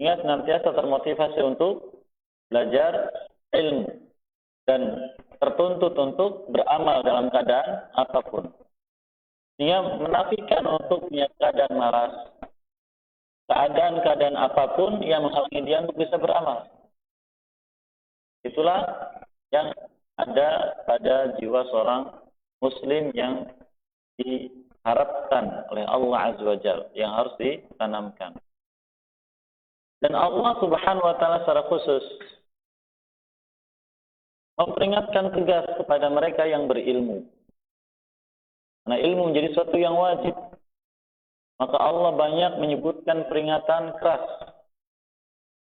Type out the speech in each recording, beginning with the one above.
sehingga senantiasa termotivasi untuk belajar ilmu dan tertuntut untuk beramal dalam keadaan apapun. Sehingga menafikan untuknya keadaan malas, keadaan-keadaan apapun yang menghalangi dia untuk bisa beramal. Itulah yang ada pada jiwa seorang muslim yang diharapkan oleh Allah Azza wa Jalla, yang harus ditanamkan. Dan Allah Subhanahu wa taala secara khusus memperingatkan tegas kepada mereka yang berilmu. Karena ilmu menjadi sesuatu yang wajib. Maka Allah banyak menyebutkan peringatan keras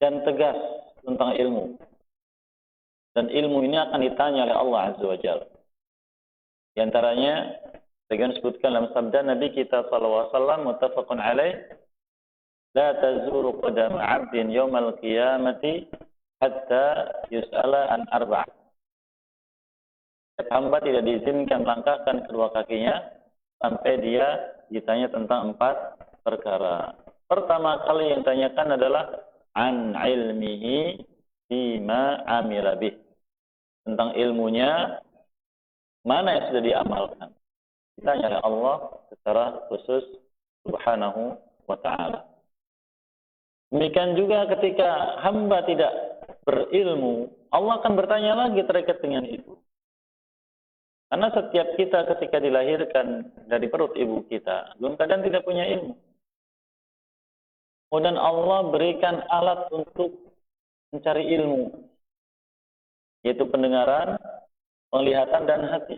dan tegas tentang ilmu. Dan ilmu ini akan ditanya oleh Allah Azza wa Jalla. Di antaranya, bagian disebutkan dalam sabda Nabi kita sallallahu alaihi wasallam, muttafaqun alaih, la tazuru qadama 'abdin yaumal qiyamati hatta yus'ala an arba'. Hamba tidak diizinkan melangkahkan kedua kakinya sampai dia ditanya tentang 4 perkara. Pertama kali yang ditanyakan adalah an ilmihi bima amila bih. Tentang ilmunya mana yang sudah diamalkan. Ditanya oleh Allah secara khusus Subhanahu wa ta'ala. Demikian juga ketika hamba tidak berilmu, Allah akan bertanya lagi terkait dengan itu. Karena setiap kita ketika dilahirkan dari perut ibu kita, dalam keadaan tidak punya ilmu. Kemudian Allah berikan alat untuk mencari ilmu, yaitu pendengaran, penglihatan, dan hati.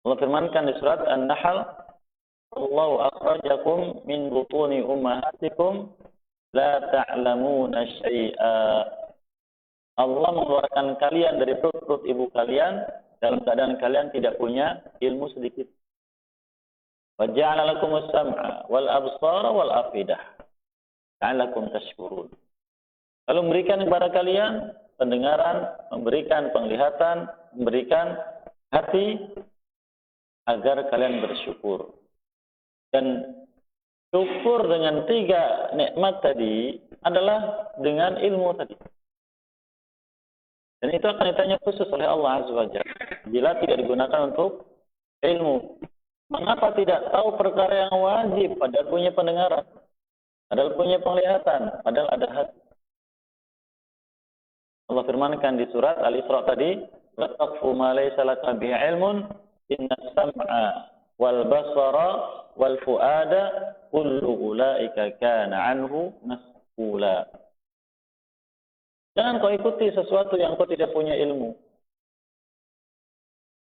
Allah firmankan di surat An-Nahl, Allahu akhrajakum min butuni ummahatikum la ta'lamuna syai'a. Allah mengeluarkan kalian dari perut ibu kalian dalam keadaan kalian tidak punya ilmu sedikit. Wa ja'ala lakumus sam'a wal absara wal afidah la'allakum tashkurun. Lalu memberikan kepada kalian pendengaran, memberikan penglihatan, memberikan hati agar kalian bersyukur. Dan syukur dengan 3 nikmat tadi adalah dengan ilmu tadi. Dan itu akan ditanya khusus oleh Allah Azza wa Jalla. Bila tidak digunakan untuk ilmu. Mengapa tidak tahu perkara yang wajib padahal punya pendengaran, padahal punya penglihatan, padahal ada hati. Allah firmankan di surat Al-Isra tadi, "Wa taqfu ma laysa laka bihi 'ilmun, innas sam'a wal basara wal fuada kullu ulaika kana 'anhu mas'ula." Jangan kau ikuti sesuatu yang kau tidak punya ilmu.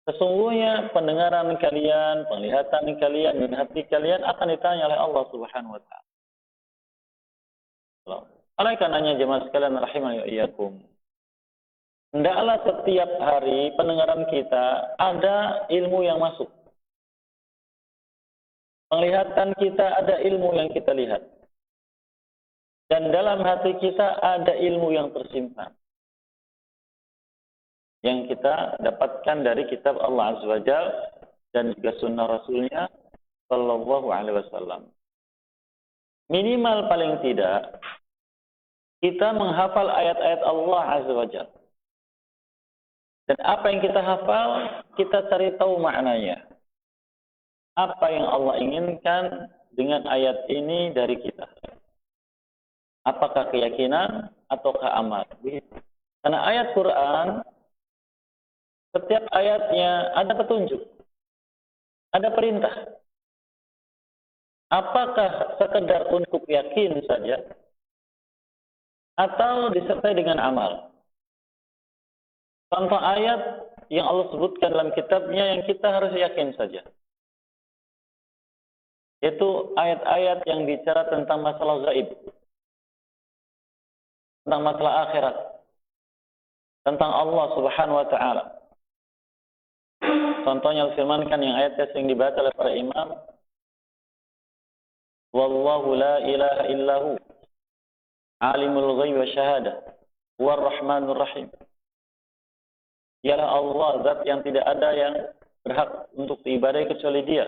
Sesungguhnya pendengaran kalian, penglihatan kalian, dan hati kalian akan ditanya oleh Allah Subhanahu wa ta'ala. Oleh karenanya jemaah sekalian rahimani wa iyyakum, hendaklah setiap hari pendengaran kita ada ilmu yang masuk. Penglihatan kita ada ilmu yang kita lihat. Dan dalam hati kita ada ilmu yang tersimpan. Yang kita dapatkan dari kitab Allah Azza wa Jalla dan juga sunnah Rasulnya Sallallahu Alaihi Wasallam. Minimal paling tidak, kita menghafal ayat-ayat Allah Azza wa Jalla. Dan apa yang kita hafal, kita cari tahu maknanya. Apa yang Allah inginkan dengan ayat ini dari kita. Apakah keyakinan ataukah amal? Karena ayat Quran, setiap ayatnya ada petunjuk, ada perintah. Apakah sekedar untuk yakin saja, atau disertai dengan amal? Contoh ayat yang Allah sebutkan dalam kitabnya yang kita harus yakin saja. Itu ayat-ayat yang bicara tentang masalah gaib. Tentang masalah akhirat, tentang Allah Subhanahu wa ta'ala. Contohnya firmankan yang ayatnya sering dibaca oleh para imam, Wallahu la ilaha illahu alimul ghaib wa syahadah war rahmanur rahim. Dialah Allah, zat yang tidak ada yang berhak untuk diibadahi kecuali Dia.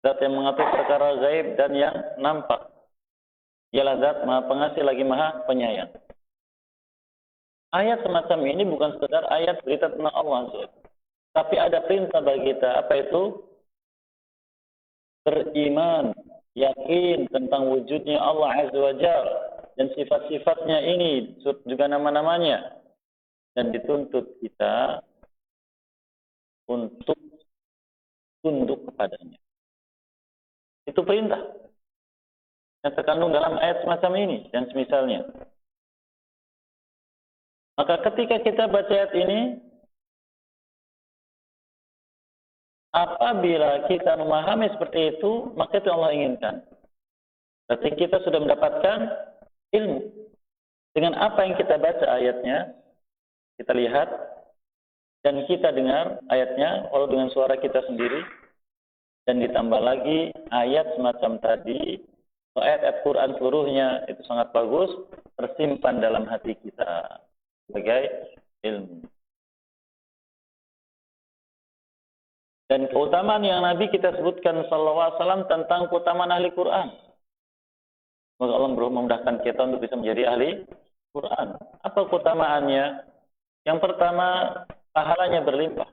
Zat yang mengatur perkara gaib dan yang nampak. Dialah zat Maha Pengasih lagi Maha Penyayang. Ayat semacam ini bukan sekedar ayat berita tentang Allah, tapi ada perintah bagi kita. Apa itu? Beriman, yakin tentang wujudnya Allah Azza wa Jalla dan sifat-sifatnya ini, juga nama-namanya. Dan dituntut kita untuk tunduk kepadanya. Itu perintah yang terkandung dalam ayat semacam ini dan semisalnya. Maka ketika kita baca ayat ini, apabila kita memahami seperti itu, maka itu Allah inginkan. Berarti kita sudah mendapatkan ilmu. Dengan apa yang kita baca ayatnya, kita lihat, dan kita dengar ayatnya, walau dengan suara kita sendiri, dan ditambah lagi ayat semacam tadi, ayat-ayat Quran seluruhnya itu sangat bagus, tersimpan dalam hati kita sebagai ilmu. Dan keutamaan yang Nabi kita sebutkan sallallahu alaihi wasallam tentang keutamaan ahli Quran. Semoga Allah memudahkan kita untuk bisa menjadi ahli Quran. Apa keutamaannya? Yang pertama, pahalanya berlimpah.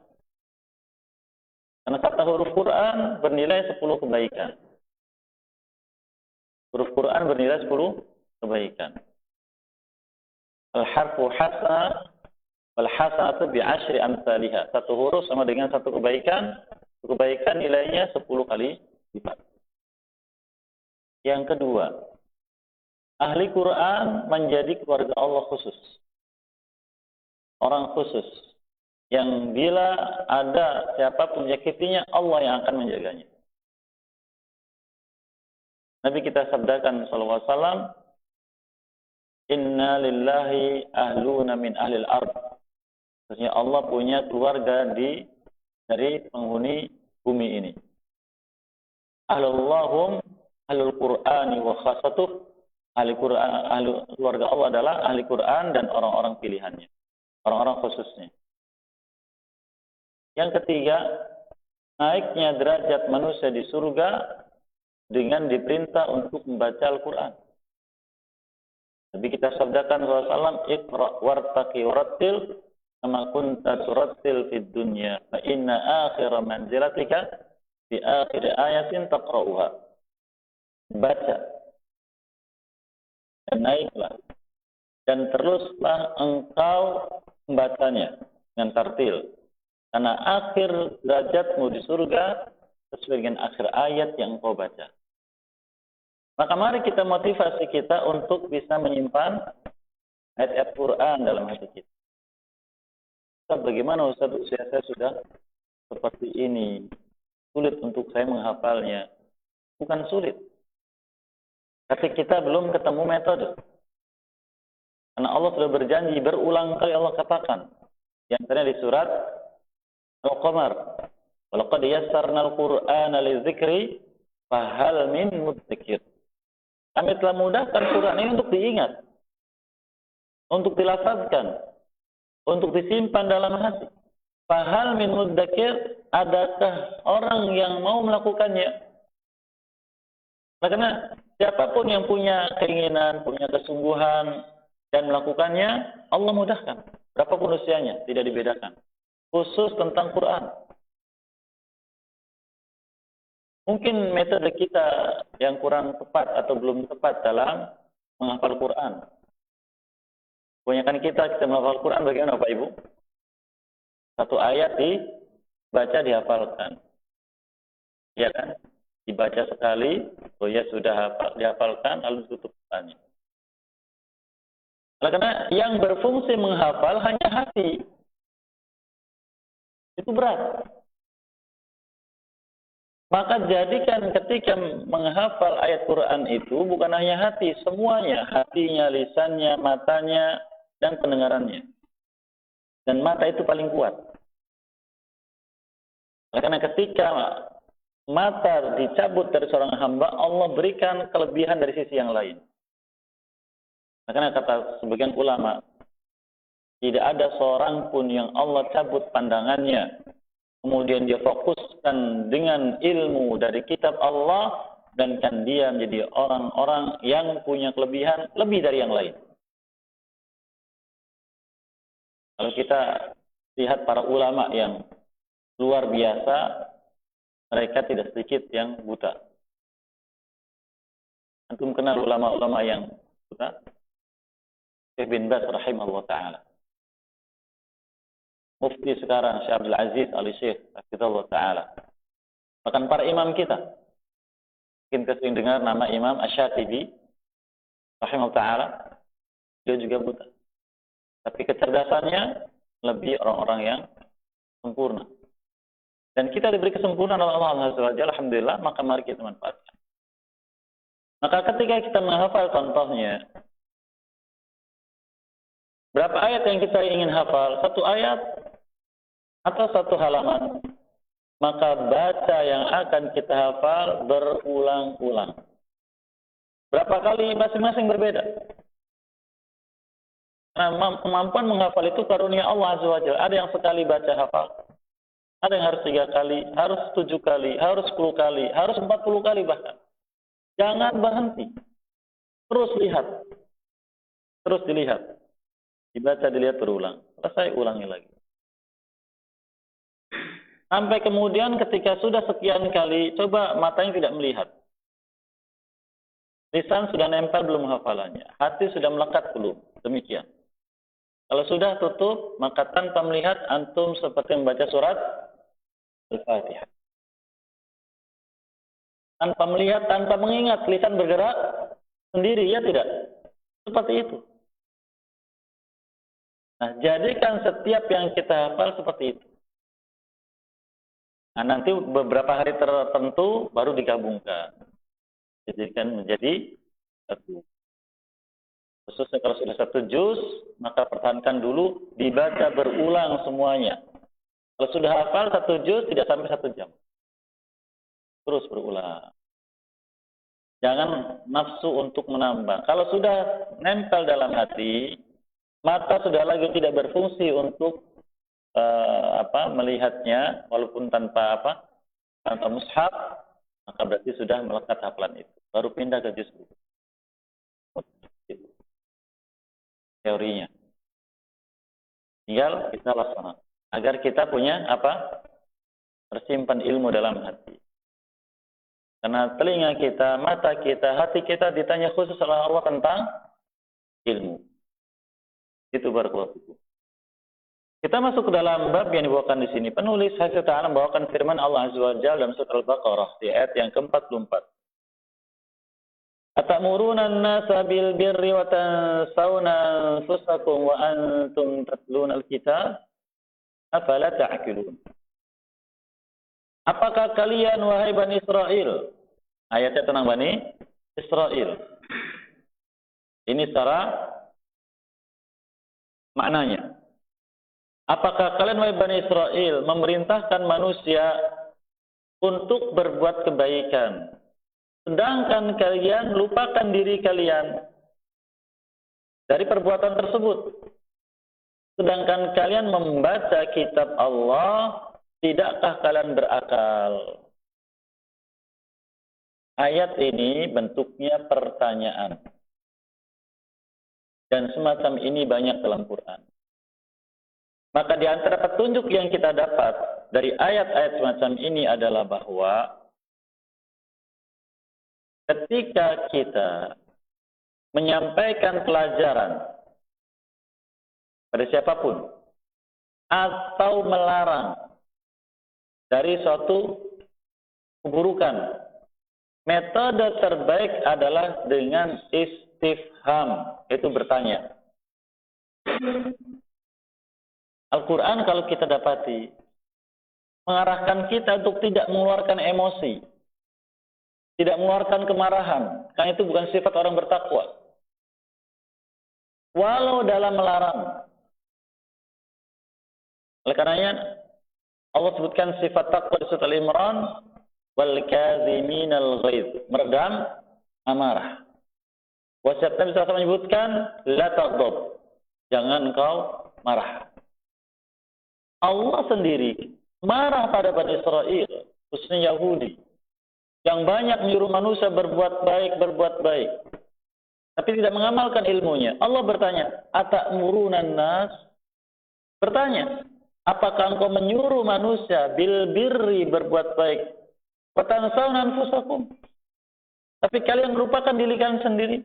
Karena kata huruf Quran bernilai 10 kebaikan. Huruf Quran bernilai 10 kebaikan. Al-harfu hasa wal hasanatu bi 10 amsalihha. Satu huruf sama dengan satu kebaikan. Kebaikan nilainya 10 kali lipat. Yang kedua, ahli Quran menjadi keluarga Allah khusus. Orang khusus yang bila ada siapapun menyakitinya, Allah yang akan menjaganya. Nabi kita sabdakan sallallahu alaihi wasallam, "Inna lillahi ahluna min ahlil ard." Maksudnya Allah punya keluarga dari penghuni bumi ini. Ahlullahum ahlul Qur'ani wa khassatuh. Ahli Quran, keluarga Allah adalah ahli Quran dan orang-orang pilihannya, orang-orang khususnya. Yang ketiga, naiknya derajat manusia di surga dengan diperintah untuk membaca Al-Quran. Nabi kita sabdakan SAW, "Iqra wartaqi warattil kama kunta turattil fid dunya, fa inna akhira manzilatika fi akhir ayatin taqra'uha." Baca dan naiklah dan teruslah engkau membacanya dengan tartil. Karena akhir derajatmu di surga sesuai dengan akhir ayat yang engkau baca. Maka mari kita motivasi kita untuk bisa menyimpan ayat-ayat Quran dalam hati kita. Ustaz, bagaimana Ustaz, usia saya sudah seperti ini. Sulit untuk saya menghafalnya. Bukan sulit. Tapi kita belum ketemu metode. Karena Allah sudah berjanji, berulang kali Allah katakan. Yang tadi di surat Al-Qamar. Walaqad yassarnal Qur'ana lidzikri fahal min mudzakir. Kami telah mudahkan Quran ini untuk diingat, untuk dilafazkan, untuk disimpan dalam hati. Fahal min mudzakir, adakah orang yang mau melakukannya? Karena siapapun yang punya keinginan, punya kesungguhan dan melakukannya, Allah mudahkan. Berapapun usianya, tidak dibedakan. Khusus tentang Quran. Mungkin metode kita yang kurang tepat atau belum tepat dalam menghafal Quran. Kebanyakan kita menghafal Quran bagaimana Bapak Ibu? Satu ayat dibaca dihafalkan. Ya kan? Dibaca sekali, oh ya sudah dihafalkan, lalu tutup Qurannya. Karena yang berfungsi menghafal hanya hati. Itu berat. Maka jadikan ketika menghafal ayat Quran itu bukan hanya hati, semuanya. Hatinya, lisannya, matanya, dan pendengarannya. Dan mata itu paling kuat. Karena ketika mata dicabut dari seorang hamba, Allah berikan kelebihan dari sisi yang lain. Karena kata sebagian ulama, tidak ada seorang pun yang Allah cabut pandangannya, kemudian dia fokuskan dengan ilmu dari kitab Allah, dan dia menjadi orang-orang yang punya kelebihan lebih dari yang lain. Kalau kita lihat para ulama yang luar biasa, mereka tidak sedikit yang buta. Antum kenal ulama-ulama yang buta? Syekh bin Baz rahimahullah ta'ala. Mufti sekarang Syekh Abdul Aziz al-Syekh hafizahullah ta'ala. Bahkan para imam kita. Mungkin kesering dengar nama Imam Asy-Syatibi rahimahullah ta'ala. Dia juga buta. Tapi kecerdasannya lebih orang-orang yang sempurna. Dan kita diberi kesempurnaan oleh Allah Subhanahu wa taala, alhamdulillah, maka mari kita manfaatkan. Maka ketika kita menghafal contohnya, berapa ayat yang kita ingin hafal? Satu ayat atau satu halaman? Maka baca yang akan kita hafal berulang-ulang. Berapa kali masing-masing berbeda? Nah, kemampuan menghafal itu karunia Allah Azza wa Jalla. Ada yang sekali baca hafal. Ada yang harus 3 kali, harus 7 kali, harus 10 kali, harus 40 kali bahkan. Jangan berhenti. Terus lihat. Terus dilihat. Dibaca, dilihat, berulang. Selesai, ulangi lagi. Sampai kemudian ketika sudah sekian kali, coba matanya tidak melihat. Lisan sudah nempel belum hafalannya. Hati sudah melekat belum. Demikian. Kalau sudah tutup, maka tanpa melihat, antum seperti membaca surat Al-Fatihah. Tanpa melihat, tanpa mengingat, lisan bergerak sendiri, ya tidak? Seperti itu. Nah, jadikan setiap yang kita hafal seperti itu. Nah, nanti beberapa hari tertentu baru digabungkan. Jadikan menjadi satu. Khususnya kalau sudah 1 juz, maka pertahankan dulu, dibaca berulang semuanya. Kalau sudah hafal 1 juz, tidak sampai 1 jam. Terus berulang. Jangan nafsu untuk menambah. Kalau sudah nempel dalam hati, mata sudah lagi tidak berfungsi untuk melihatnya, walaupun tanpa mushaf, maka berarti sudah melekat hafalan itu. Baru pindah ke juz berikutnya. Teorinya. Tinggal kita laksanakan. Agar kita punya tersimpan ilmu dalam hati. Karena telinga kita, mata kita, hati kita ditanya khusus oleh Allah tentang ilmu. Itu barakallahu fikum. Kita masuk ke dalam bab yang dibawakan di sini. Penulis Hafizah Ta'ala membawakan firman Allah Azza wa Jalla dalam surah Al-Baqarah di ayat yang ke-44. Atamuruna an-nasa bil birri wa tansawna anfusakum wa antum tatluna al-kitab afala ta'qilun. Apakah kalian wahai Bani Israel? Ayatnya tentang Bani Israel. Ini secara maknanya. Apakah kalian wahai Bani Israel memerintahkan manusia untuk berbuat kebaikan, sedangkan kalian lupakan diri kalian dari perbuatan tersebut? Sedangkan kalian membaca kitab Allah, tidakkah kalian berakal? Ayat ini bentuknya pertanyaan. Dan semacam ini banyak dalam Quran. Maka di antara petunjuk yang kita dapat dari ayat-ayat semacam ini adalah bahwa ketika kita menyampaikan pelajaran pada siapapun atau melarang dari suatu keburukan, metode terbaik adalah dengan istifham, itu bertanya. Al-Quran kalau kita dapati mengarahkan kita untuk tidak mengeluarkan emosi, tidak mengeluarkan kemarahan, karena itu bukan sifat orang bertakwa. Walau dalam melarang. Oleh karenanya Allah sebutkan sifat takwa di surah Al-Imran, wal kaziminal ghaidz, meredam amarah. Wasiat Nabi SAW menyebutkan la taghdab, jangan engkau marah. Allah sendiri marah pada Bani Israel, khususnya Yahudi. yang banyak menyuruh manusia berbuat baik, tapi tidak mengamalkan ilmunya. Allah bertanya, "Atamuruna nas?" Bertanya, apakah engkau menyuruh manusia bil birri berbuat baik? Wa tansawna anfusakum. Tapi kalian melupakan diri kalian sendiri.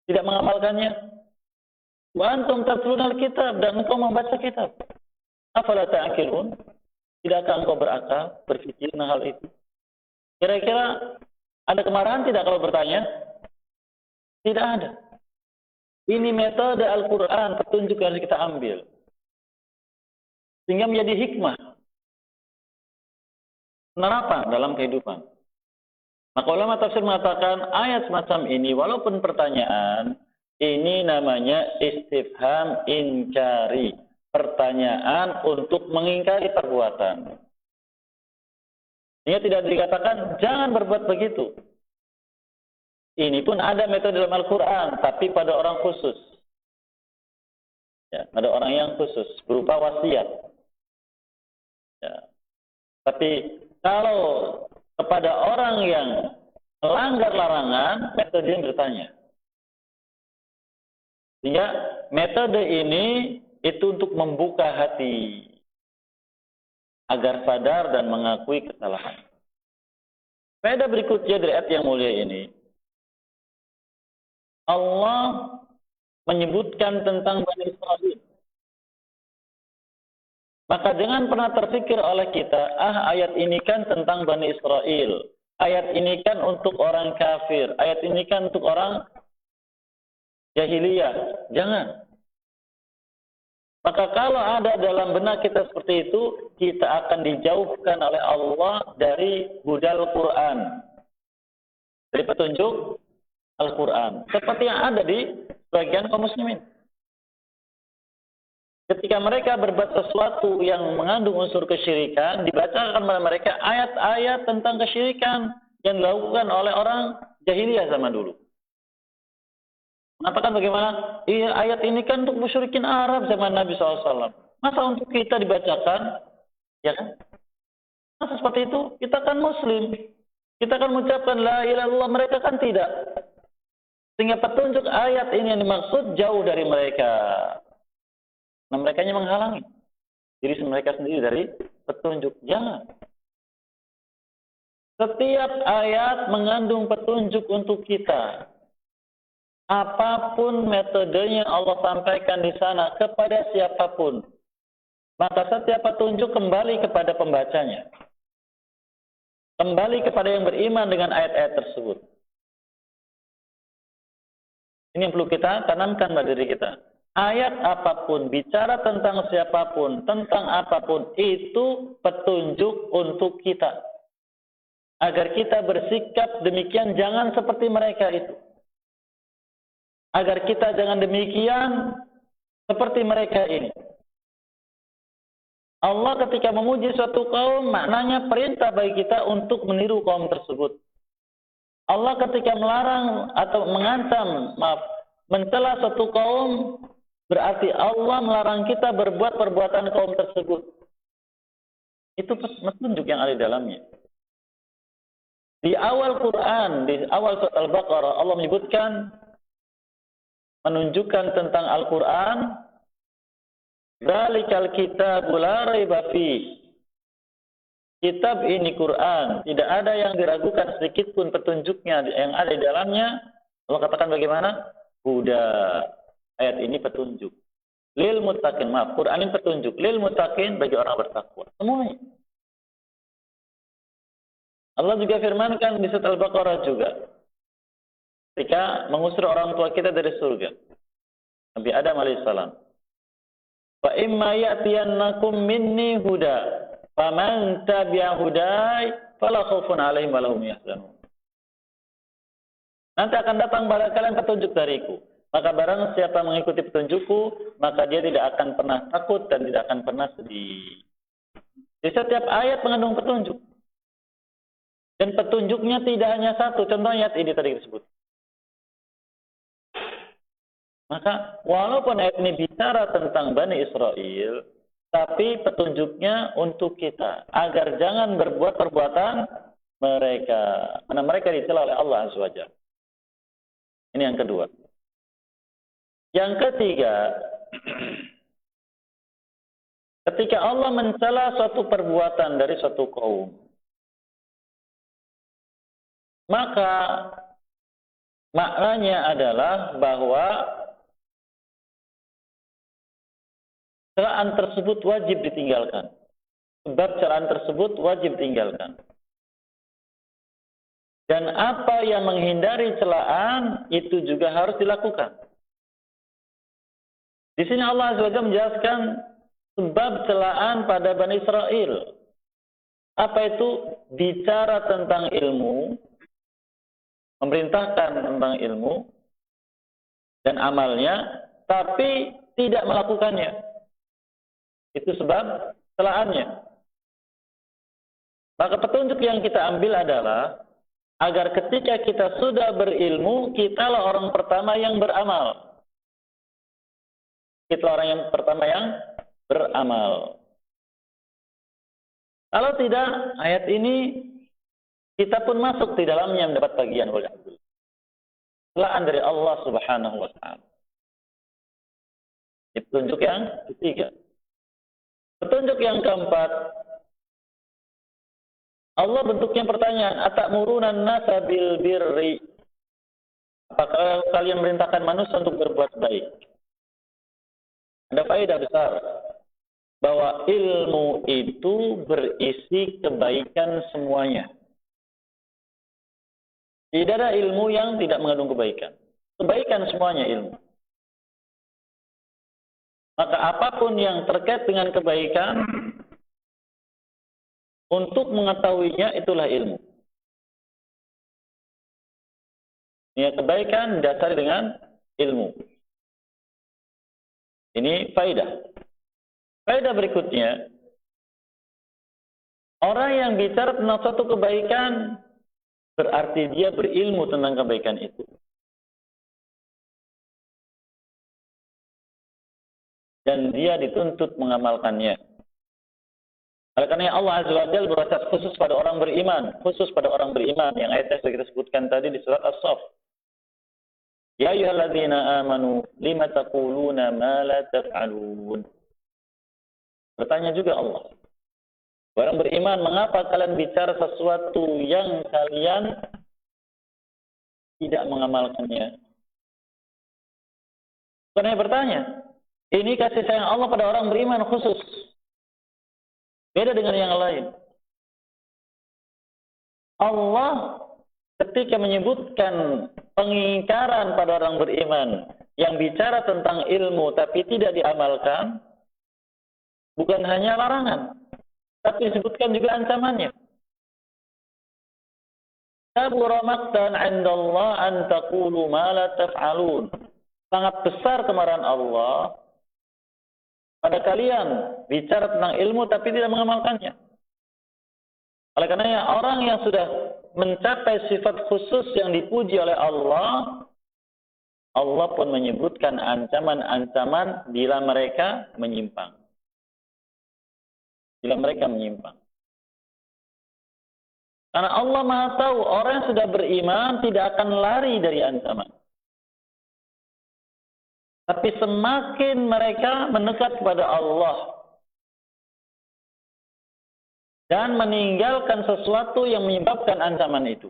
Tidak mengamalkannya. Wa antum tatluna al-kitab, dan engkau membaca kitab. Afala ta'qilun? Tidakkah engkau berakal, berpikir tentang hal itu? Kira-kira ada kemarahan tidak kalau bertanya? Tidak ada. Ini metode Al-Quran, petunjuk yang harus kita ambil. Sehingga menjadi hikmah. Penerapan dalam kehidupan. Maka ulama tafsir mengatakan ayat semacam ini, walaupun pertanyaan, ini namanya istifham inkari. Pertanyaan untuk mengingkari perbuatan. Sehingga tidak dikatakan, jangan berbuat begitu. Ini pun ada metode dalam Al-Quran, tapi pada orang khusus. Ya, pada orang yang khusus, berupa wasiat. Ya. Tapi kalau kepada orang yang melanggar larangan, metode yang bertanya. Sehingga metode ini itu untuk membuka hati agar sadar dan mengakui kesalahan. Faedah berikutnya dari ayat yang mulia ini, Allah menyebutkan tentang Bani Israil. Maka jangan pernah terfikir oleh kita, ayat ini kan tentang Bani Israil. Ayat ini kan untuk orang kafir. Ayat ini kan untuk orang jahiliyah. Jangan. Maka kalau ada dalam benak kita seperti itu, kita akan dijauhkan oleh Allah dari budal Quran. Dari petunjuk Al-Quran. Seperti yang ada di sebagian kaum muslimin. Ketika mereka berbuat sesuatu yang mengandung unsur kesyirikan, dibacakan kepada mereka ayat-ayat tentang kesyirikan yang dilakukan oleh orang jahiliyah zaman dulu. Mengatakan bagaimana? Iya, ayat ini kan untuk musyrikin Arab zaman Nabi SAW. Masa untuk kita dibacakan? Ya kan? Masa seperti itu? Kita kan muslim. Kita kan mengucapkan la ilaha illallah, mereka kan tidak. Sehingga petunjuk ayat ini yang dimaksud jauh dari mereka. Nah, mereka hanya menghalangi diri mereka sendiri dari petunjuk. Jangan. Setiap ayat mengandung petunjuk untuk kita. Apapun metodenya Allah sampaikan di sana kepada siapapun. Maka setiap petunjuk kembali kepada pembacanya. Kembali kepada yang beriman dengan ayat-ayat tersebut. Ini yang perlu kita tanamkan pada diri kita. Ayat apapun, bicara tentang siapapun, tentang apapun, itu petunjuk untuk kita. Agar kita bersikap demikian, jangan seperti mereka itu. Agar kita jangan demikian seperti mereka ini. Allah ketika memuji suatu kaum, maknanya perintah bagi kita untuk meniru kaum tersebut. Allah ketika melarang atau mengancam, mencela suatu kaum, berarti Allah melarang kita berbuat perbuatan kaum tersebut. Itu petunjuk yang ada di dalamnya. Di awal Quran, di awal surat Al-Baqarah, Allah menyebutkan, menunjukkan tentang Al-Quran, Dzalikal kitabu la raiba fihi. Kitab ini Quran, tidak ada yang diragukan sedikit pun petunjuknya yang ada di dalamnya. Allah katakan bagaimana? Huda. Ayat ini petunjuk. Lil muttaqin, maaf, Quran ini petunjuk. Lil muttaqin, bagi orang bertakwa. Semuanya. Allah juga firmankan di surat Al-Baqarah juga. Ketika mengusir orang tua kita dari surga. Nabi Adam alaihissalam. Fa imma ya'tiyannakum minni huda. Faman tabi'a hudai fala khaufun 'alaihim wa lahum yahzanun. Nanti akan datang pada kalian petunjuk dariku. Maka barang siapa mengikuti petunjukku, maka dia tidak akan pernah takut dan tidak akan pernah sedih. Di setiap ayat mengandung petunjuk. Dan petunjuknya tidak hanya satu. Contohnya ayat ini tadi disebut. Maka walaupun ayat ini bicara tentang Bani Israil, tapi petunjuknya untuk kita. Agar jangan berbuat perbuatan mereka, karena mereka dicela oleh Allah Azza wa Jalla. Ini yang kedua. Yang ketiga, ketika Allah mencela suatu perbuatan dari suatu kaum, maka maknanya adalah bahwa celaan tersebut wajib ditinggalkan. Sebab celaan tersebut wajib ditinggalkan. Dan apa yang menghindari celaan itu juga harus dilakukan. Di sini Allah Azza wa Jalla menjelaskan sebab celaan pada Bani Israel. Apa itu? Bicara tentang ilmu, memerintahkan tentang ilmu dan amalnya, tapi tidak melakukannya. Itu sebab celaannya. Maka petunjuk yang kita ambil adalah agar ketika kita sudah berilmu, kitalah orang pertama yang beramal. Kitalah orang yang pertama yang beramal. Kalau tidak, ayat ini kita pun masuk di dalamnya mendapat bagian oleh Allah. Celaan dari Allah Subhanahu wa Ta'ala. Itu petunjuk yang ketiga. Petunjuk yang keempat, Allah bentuknya pertanyaan, atamuruna an-nasa bil birri? Apakah kalian merintahkan manusia untuk berbuat baik? Ada faedah besar bahwa ilmu itu berisi kebaikan semuanya. Tidak ada ilmu yang tidak mengandung kebaikan. Kebaikan semuanya ilmu. Maka apapun yang terkait dengan kebaikan, untuk mengetahuinya itulah ilmu. Ya, kebaikan didasari dengan ilmu. Ini faedah. Faedah berikutnya, orang yang bicara tentang suatu kebaikan berarti dia berilmu tentang kebaikan itu. Dan dia dituntut mengamalkannya. Oleh karena Allah Azza wa Jalla berwasiat khusus pada orang beriman, khusus pada orang beriman yang ayatnya sudah kita sebutkan tadi di surat As-Saff. Ya ayyuhalladzina amanu lima taquluna ma la taf'alun. Bertanya juga Allah. Orang beriman, mengapa kalian bicara sesuatu yang kalian tidak mengamalkannya? Karena bertanya, ini kasih sayang Allah pada orang beriman khusus. Beda dengan yang lain. Allah ketika menyebutkan pengingkaran pada orang beriman yang bicara tentang ilmu tapi tidak diamalkan, bukan hanya larangan, tapi disebutkan juga ancamannya. Kabura maqtan 'indallah an taqulu ma la taf'alun. Sangat besar kemarahan Allah pada kalian bicara tentang ilmu tapi tidak mengamalkannya. Oleh karenanya orang yang sudah mencapai sifat khusus yang dipuji oleh Allah, Allah pun menyebutkan ancaman-ancaman bila mereka menyimpang. Bila mereka menyimpang. Karena Allah Maha tahu orang yang sudah beriman tidak akan lari dari ancaman. Tapi semakin mereka mendekat kepada Allah dan meninggalkan sesuatu yang menyebabkan ancaman itu.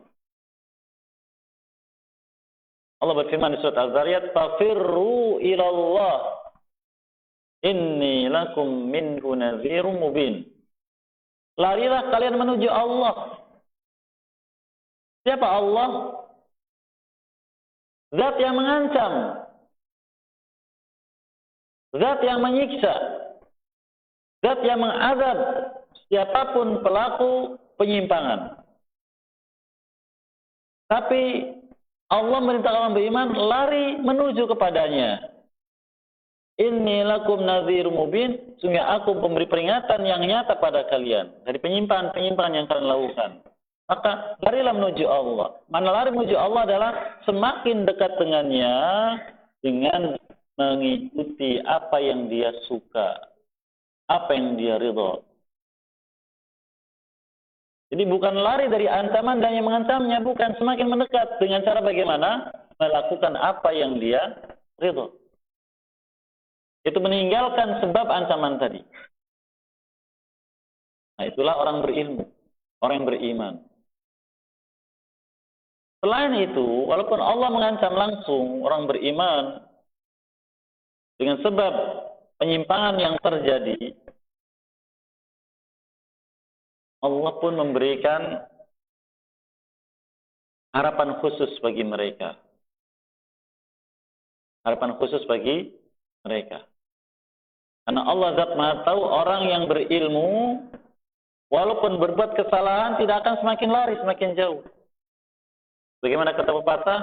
Allah berfirman di surat Az-Zariyat, "Fafirru ilallah, inni lakum minhu nadhirum mubin." Larilah kalian menuju Allah. Siapa Allah? Zat yang mengancam, zat yang menyiksa, zat yang mengazab siapapun pelaku penyimpangan. Tapi Allah merintahkan orang beriman lari menuju kepadanya. Inni lakum nadhirum mubin, sungguh aku pemberi peringatan yang nyata pada kalian dari penyimpangan-penyimpangan yang kalian lakukan. Maka larilah menuju Allah. Mana lari menuju Allah adalah semakin dekat dengannya dengan mengikuti apa yang dia suka, apa yang dia ridha. Jadi bukan lari dari ancaman dan yang mengancamnya, bukan, semakin mendekat dengan cara bagaimana melakukan apa yang dia ridho. Itu meninggalkan sebab ancaman tadi. Nah, itulah orang berilmu, orang yang beriman. Selain itu, walaupun Allah mengancam langsung orang beriman dengan sebab penyimpangan yang terjadi, Allah pun memberikan harapan khusus bagi mereka. Harapan khusus bagi mereka. Karena Allah Zat Maha Tahu orang yang berilmu, walaupun berbuat kesalahan, tidak akan semakin lari, semakin jauh. Bagaimana kata pepatah?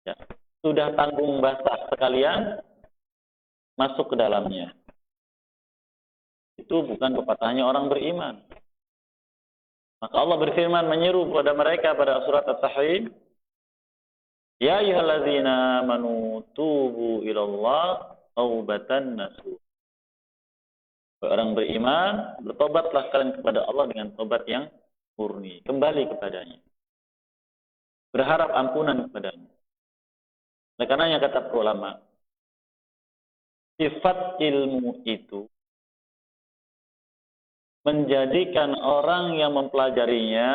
Ya, sudah tanggung basah sekalian, masuk ke dalamnya. Itu bukan pepatahnya orang beriman. Maka Allah berfirman menyeru kepada mereka pada surat At-Tahrim, ya ayyuhalladzina amanu tubu ilallah taubatan nasuha. Orang beriman, bertobatlah kalian kepada Allah dengan tobat yang murni, kembali kepadanya. Berharap ampunan kepadanya. Oleh karenanya kata ulama, sifat ilmu itu menjadikan orang yang mempelajarinya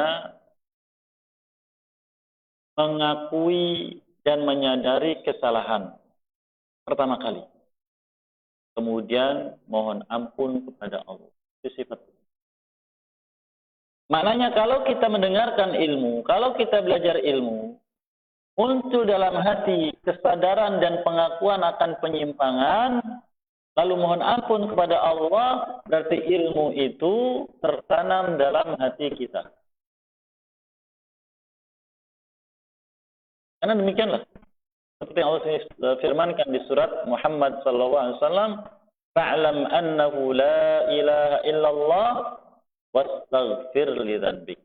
mengakui dan menyadari kesalahan pertama kali. Kemudian mohon ampun kepada Allah. Itu sifat. Maknanya kalau kita mendengarkan ilmu, kalau kita belajar ilmu, muncul dalam hati kesadaran dan pengakuan akan penyimpangan, lalu mohon ampun kepada Allah, berarti ilmu itu tertanam dalam hati kita. Karena demikianlah. Seperti yang Allah firmankan di surat Muhammad SAW, fa'lam annahu la ilaha illallah wastaghfir li dzanbik.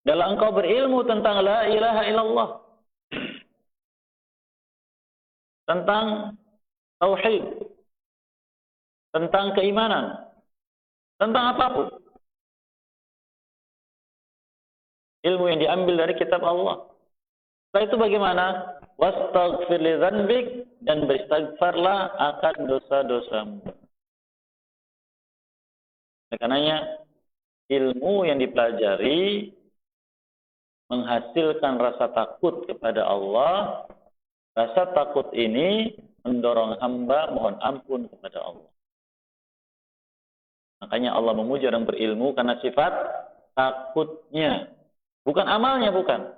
Dalam engkau berilmu tentang la ilaha illallah, tentang tauhid, tentang keimanan, tentang apapun. Ilmu yang diambil dari kitab Allah. Setelah itu bagaimana? Wastaghfir li dzanbik, dan beristighfarlah akan dosa-dosamu. Oleh karenanya ilmu yang dipelajari menghasilkan rasa takut kepada Allah. Rasa takut ini mendorong hamba mohon ampun kepada Allah. Makanya Allah memuji orang berilmu karena sifat takutnya. Bukan amalnya, bukan.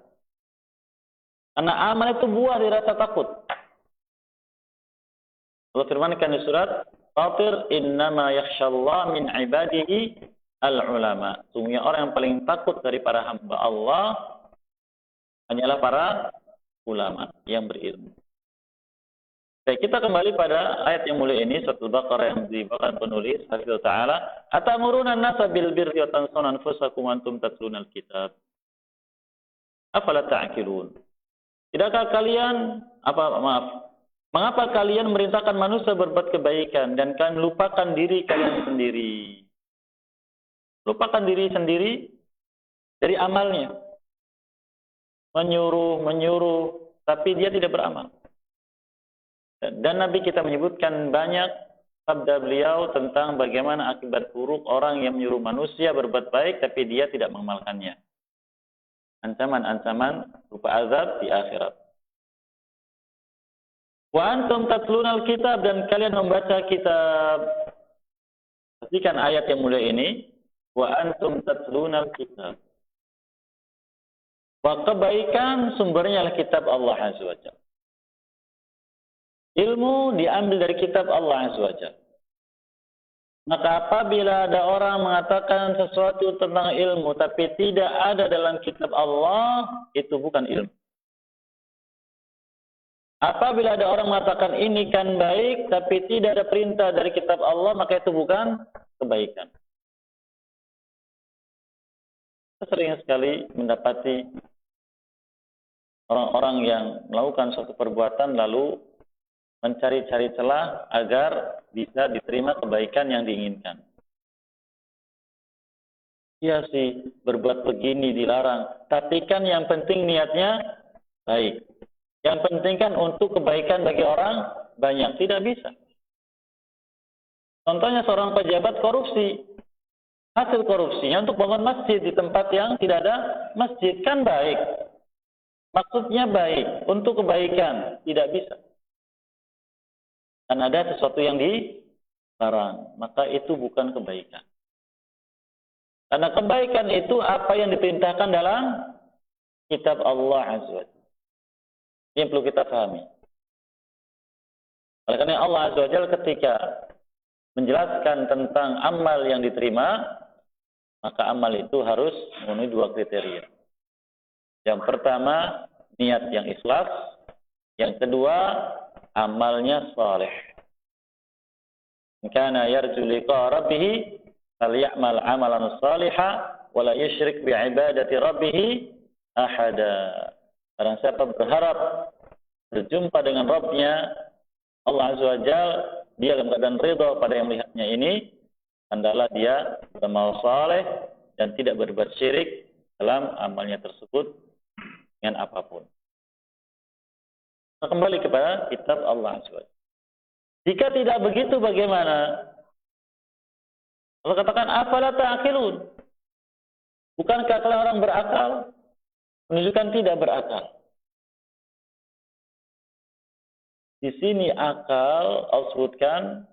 Karena amal itu buah dari rasa takut. Allah firmankan di surat Fatir, innama yakhshallah min ibadihi al-ulama. Sungguhnya orang yang paling takut dari para hamba Allah hanyalah para ulama yang berilmu. Baik, kita kembali pada ayat yang mulia ini, surat Al-Baqarah yang dibawakan penulis Hafizul Ta'ala. Atamuruna an-nasa bil birri wa tansawna anfusakum wa antum tatluna al-kitab. Afala ta'qilun? Tidakkah kalian mengapa kalian merintahkan manusia berbuat kebaikan dan kalian lupakan diri kalian sendiri? Lupakan diri sendiri dari amalnya. Menyuruh, tapi dia tidak beramal. Dan Nabi kita menyebutkan banyak sabda beliau tentang bagaimana akibat buruk orang yang menyuruh manusia berbuat baik tapi dia tidak mengamalkannya. Ancaman-ancaman berupa azab di akhirat. Wa antum tatluna al-kitab, dan kalian membaca kitab. Perhatikan ayat yang mulia ini. Wa antum tatluna al-kitab. Wa kebaikan sumbernya adalah kitab Allah Azza wa Jalla. Ilmu diambil dari kitab Allah Azza wa Jalla. Maka apabila ada orang mengatakan sesuatu tentang ilmu tapi tidak ada dalam kitab Allah, itu bukan ilmu. Apabila ada orang mengatakan ini kan baik tapi tidak ada perintah dari kitab Allah, maka itu bukan kebaikan. Kita sering sekali mendapati orang-orang yang melakukan suatu perbuatan lalu mencari-cari celah agar bisa diterima kebaikan yang diinginkan. Iya sih, berbuat begini dilarang. Tapi kan yang penting niatnya baik. Yang penting kan untuk kebaikan bagi orang banyak. Tidak bisa. Contohnya seorang pejabat korupsi. Hasil korupsinya untuk bangun masjid di tempat yang tidak ada masjid. Kan baik. Maksudnya baik. Untuk kebaikan. Tidak bisa. Dan ada sesuatu yang dilarang. Maka itu bukan kebaikan. Karena kebaikan itu apa yang diperintahkan dalam kitab Allah Azza wa Jalla. Ini yang perlu kita pahami. Oleh karena Allah Azza wa Jalla ketika menjelaskan tentang amal yang diterima, maka amal itu harus memenuhi dua kriteria. Yang pertama, niat yang ikhlas. Yang kedua, amalnya saleh. Kana yarju liqa rabbih falyamal amalan salihah wa la yusyrik bi ibadati rabbih ahada. Barang siapa berharap berjumpa dengan Rabb-Nya Allah Azza wa Jalla, dia dalam keadaan ridha pada yang melihatnya ini, hendaklah dia beramal saleh dan tidak berbuat syirik dalam amalnya tersebut dengan apapun. Nah, kembali kepada kitab Allah Azza wa Jalla. Jika tidak begitu bagaimana? Allah katakan afala ta'qilun. Bukankah kalian orang berakal? Menunjukkan tidak berakal. Di sini akal Allah sebutkan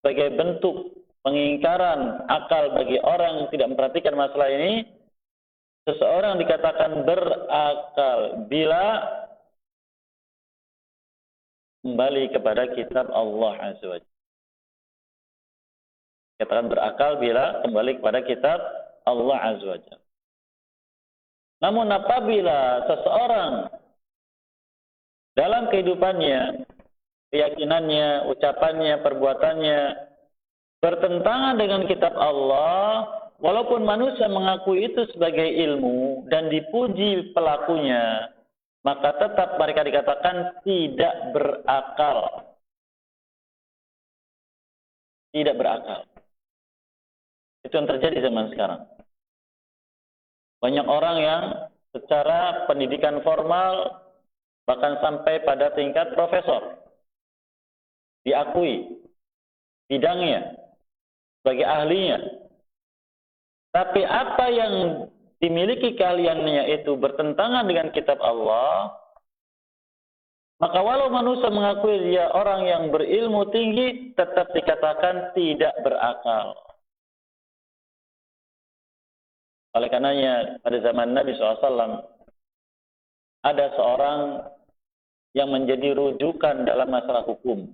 sebagai bentuk pengingkaran akal bagi orang yang tidak memperhatikan masalah ini. Seseorang dikatakan berakal bila kembali kepada kitab Allah Azza wa Jalla. Katakan berakal bila kembali kepada kitab Allah Azza wa Jalla. Namun apabila seseorang dalam kehidupannya, keyakinannya, ucapannya, perbuatannya bertentangan dengan kitab Allah, walaupun manusia mengakui itu sebagai ilmu dan dipuji pelakunya, maka tetap mereka dikatakan tidak berakal. Tidak berakal. Itu yang terjadi zaman sekarang. Banyak orang yang secara pendidikan formal bahkan sampai pada tingkat profesor diakui bidangnya sebagai ahlinya. Tapi apa yang dimiliki keahliannya itu bertentangan dengan kitab Allah, maka walau manusia mengakui dia orang yang berilmu tinggi, tetap dikatakan tidak berakal. Oleh karenanya pada zaman Nabi SAW ada seorang yang menjadi rujukan dalam masalah hukum.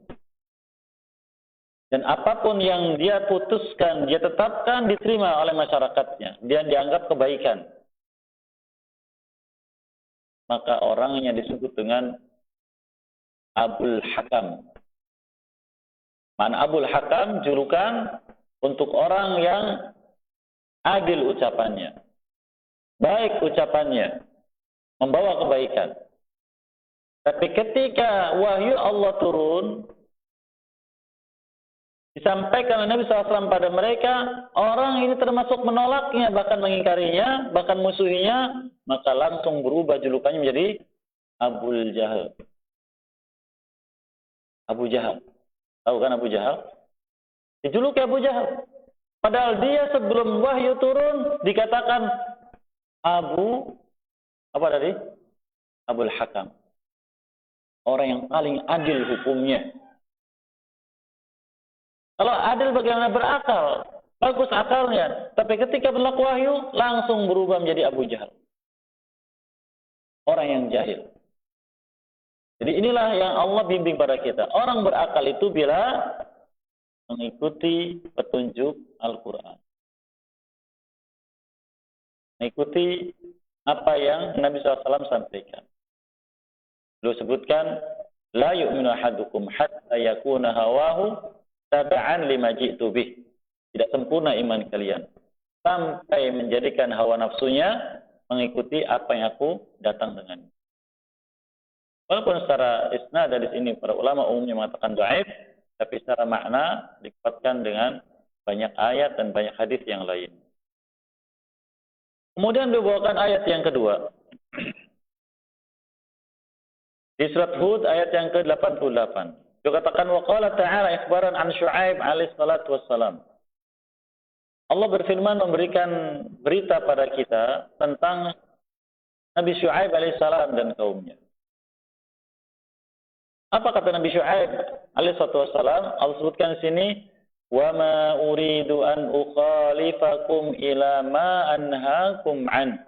Dan apapun yang dia putuskan, dia tetapkan diterima oleh masyarakatnya. Dia dianggap kebaikan. Maka orangnya disebut dengan Abul Hakam. Mana Abul Hakam julukan untuk orang yang adil ucapannya. Baik ucapannya. Membawa kebaikan. Tapi ketika wahyu Allah turun, disampaikan oleh Nabi SAW pada mereka, orang ini termasuk menolaknya, bahkan mengingkarinya, bahkan musuhinya, maka langsung berubah julukannya menjadi Abul Jahal. Abu Jahal. Tahu kan Abu Jahal? Dijuluki Abu Jahal. Padahal dia sebelum wahyu turun dikatakan apa tadi? Abul Hakam. Orang yang paling adil hukumnya. Kalau adil bagaimana berakal? Bagus akalnya. Tapi ketika berlaku wahyu, langsung berubah menjadi Abu Jahal. Orang yang jahil. Jadi inilah yang Allah bimbing pada kita. Orang berakal itu bila mengikuti petunjuk Al-Quran. Mengikuti apa yang Nabi SAW sampaikan. Beliau sebutkan, la yu'minu ahadukum hatta yakuna hawahu taba'an lima ji'tu bih. Tidak sempurna iman kalian sampai menjadikan hawa nafsunya mengikuti apa yang aku datang dengannya. Walaupun secara isnad dari sini para ulama umumnya mengatakan dhaif, tapi secara makna dikuatkan dengan banyak ayat dan banyak hadis yang lain. Kemudian dibawakan ayat yang kedua. Di surat Hud ayat yang ke-88. Dikatakan wa qala ta'ala ikhbaran an Syu'aib alaihi salatu wassalam. Allah berfirman memberikan berita pada kita tentang Nabi Syu'aib alaihi salam dan kaumnya. Apa kata Nabi Syu'aib alaihi salatu wassalam? Allah sebutkan di sini wa ma uridu an ukhalifakum ila ma anhaakum an.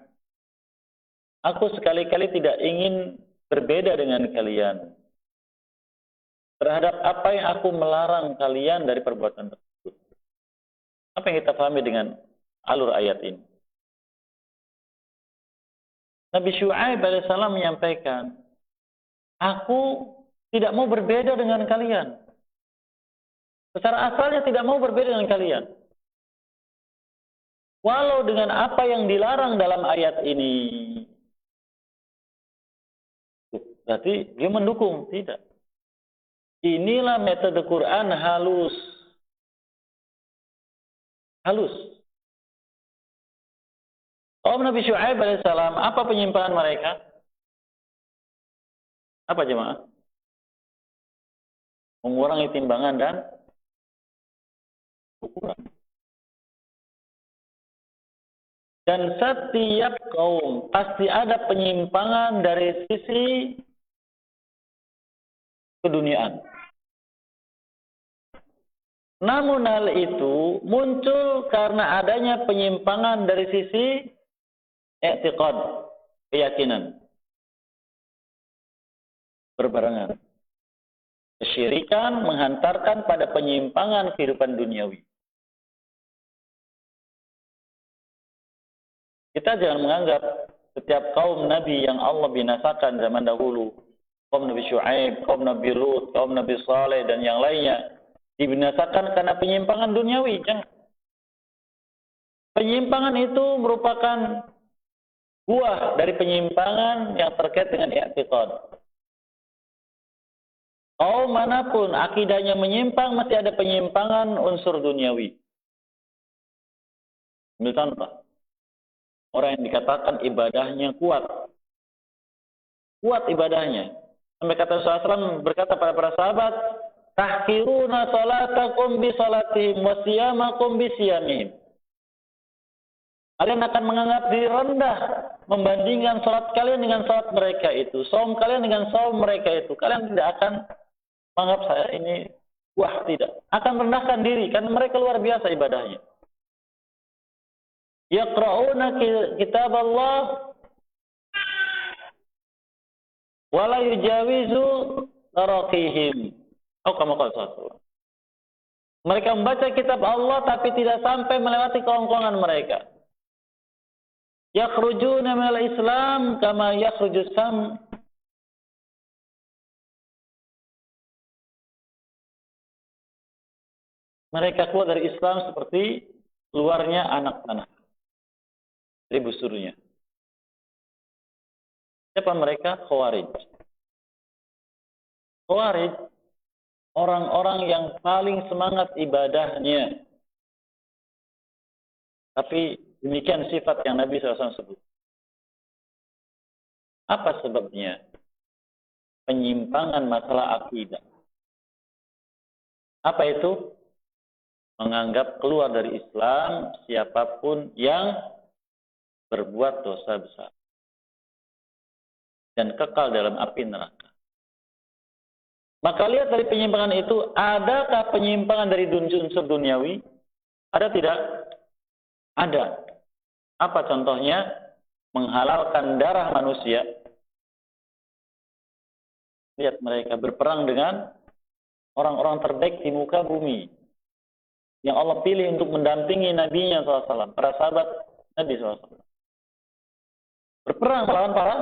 Aku sekali-kali tidak ingin berbeda dengan kalian terhadap apa yang aku melarang kalian dari perbuatan tersebut. Apa yang kita pahami dengan alur ayat ini? Nabi Syu'aib alaihissalam menyampaikan, aku tidak mau berbeda dengan kalian. Secara asalnya tidak mau berbeda dengan kalian. Walau dengan apa yang dilarang dalam ayat ini. Berarti dia mendukung, tidak. Inilah metode Quran halus. Halus. Kaum Nabi Syu'aib alaihissalam, apa penyimpangan mereka? Apa jemaah? Mengurangi timbangan dan ukuran. Dan setiap kaum pasti ada penyimpangan dari sisi keduniaan. Namun hal itu muncul karena adanya penyimpangan dari sisi i'tiqad, keyakinan. Berbarengan. Kesyirikan menghantarkan pada penyimpangan kehidupan duniawi. Kita jangan menganggap setiap kaum Nabi yang Allah binasakan zaman dahulu, kaum Nabi Syu'aib, kaum Nabi Lut, kaum Nabi Saleh, dan yang lainnya, dibinasakan karena penyimpangan duniawi. Jangan. Penyimpangan itu merupakan buah dari penyimpangan yang terkait dengan i'tiqad. Kaum manapun akidahnya menyimpang, mesti ada penyimpangan unsur duniawi. Ambil contoh. Orang yang dikatakan ibadahnya kuat. Kuat ibadahnya. Sampai kata Rasulullah SAW berkata pada para sahabat, tahkiruna salatakum bi salatihim wa siyamakum bi siyamihim. Kalian akan menganggap diri rendah membandingkan salat kalian dengan salat mereka itu, saum kalian dengan saum mereka itu. Kalian tidak akan menganggap saya ini wah, tidak. Akan merendahkan diri karena mereka luar biasa ibadahnya. Yaqra'una kitab Allah wa la yujawizu taraqihim. Kama qala sallallahu. Mereka membaca kitab Allah tapi tidak sampai melewati kerongkongan mereka. Yakhrujuna minal Islam kama yakhrujus sam. Mereka keluar dari Islam seperti keluarnya anak panah dari busurnya. Siapa mereka? Khawarij. Khawarij, orang-orang yang paling semangat ibadahnya. Tapi demikian sifat yang Nabi SAW sebut. Apa sebabnya? Penyimpangan masalah akidah. Apa itu? Menganggap keluar dari Islam siapapun yang berbuat dosa besar dan kekal dalam api neraka. Maka lihat dari penyimpangan itu, adakah penyimpangan dari unsur duniawi? Ada tidak? Ada. Apa contohnya? Menghalalkan darah manusia. Lihat mereka berperang dengan orang-orang terbaik di muka bumi yang Allah pilih untuk mendampingi Nabi-Nya SAW, para sahabat Nabi SAW. Berperang melawan para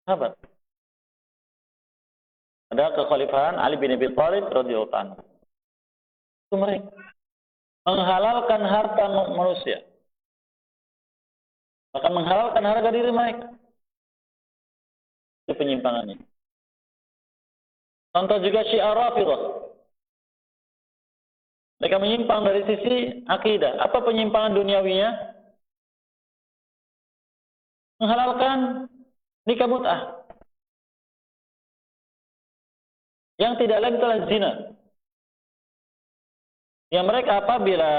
sahabat. Ada kekhalifahan Ali bin Abi Thalib radhiyallahu anhu. Itu mereka menghalalkan harta manusia. Bahkan menghalalkan harga diri mereka. Itu penyimpangannya. Contoh juga Syiah Rafidhah. Mereka menyimpang dari sisi akidah. Apa penyimpangan duniawinya? menghalalkan nikah mut'ah. Yang tidak lain adalah zina. Yang mereka apabila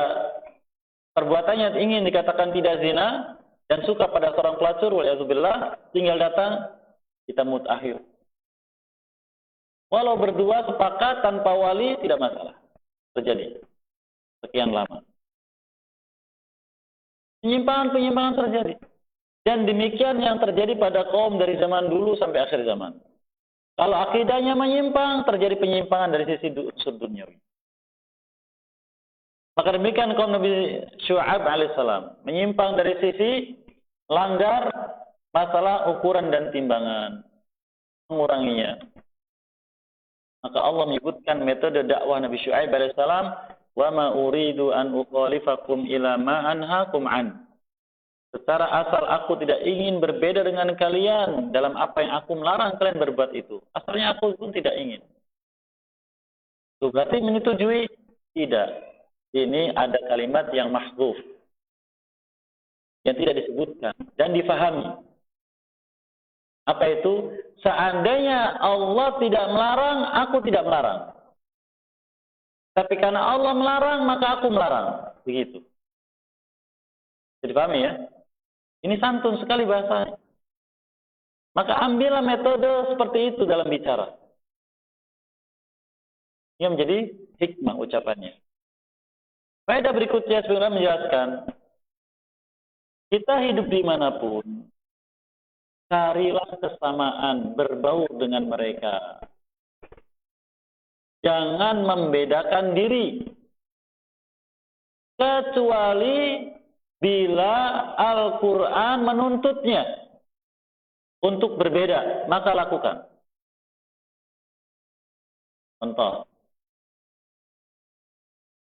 perbuatannya ingin dikatakan tidak zina dan suka pada seorang pelacur, waliyadzubillah, tinggal datang, kita mut'ah yuk. Walau berdua sepakat tanpa wali tidak masalah. Terjadi sekian lama. Penyimpangan terjadi. Dan demikian yang terjadi pada kaum dari zaman dulu sampai akhir zaman. Kalau akidahnya menyimpang, terjadi penyimpangan dari sisi unsur duniawi. Maka demikian kaum Nabi Syu'aib alaihissalam menyimpang dari sisi langgar masalah ukuran dan timbangan, menguranginya. Maka Allah menyebutkan metode dakwah Nabi Syu'aib alaihissalam, wa ma uridu an ukhalifakum ila ma anhaakum an. Secara asal aku tidak ingin berbeda dengan kalian dalam apa yang aku melarang kalian berbuat itu. Asalnya aku pun tidak ingin. Itu berarti menyetujui? Tidak. Ini ada kalimat yang mahdzuf, yang tidak disebutkan dan difahami. Apa itu? Seandainya Allah tidak melarang, aku tidak melarang. Tapi karena Allah melarang, maka aku melarang. Begitu. Jadi pahami ya? Ini santun sekali bahasanya. Maka ambillah metode seperti itu dalam bicara. Ini menjadi hikmah ucapannya. Faedah berikutnya sebenarnya menjelaskan, kita hidup dimanapun, carilah kesamaan, berbaur dengan mereka. Jangan membedakan diri. Kecuali bila Al-Quran menuntutnya untuk berbeda, maka lakukan. Contoh.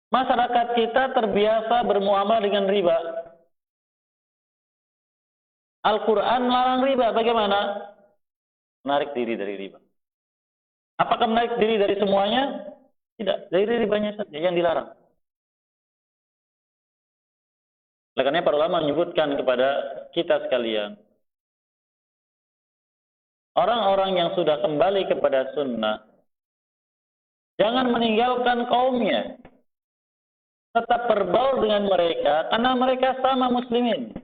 Masyarakat kita terbiasa bermuamalah dengan riba. Al-Quran melarang riba. Bagaimana? Menarik diri dari riba. Apakah menarik diri dari semuanya? Tidak. Dari ribanya saja yang dilarang. Oleh karena para ulama menyebutkan kepada kita sekalian, orang-orang yang sudah kembali kepada sunnah, jangan meninggalkan kaumnya. Tetap berbaur dengan mereka, karena mereka sama muslimin.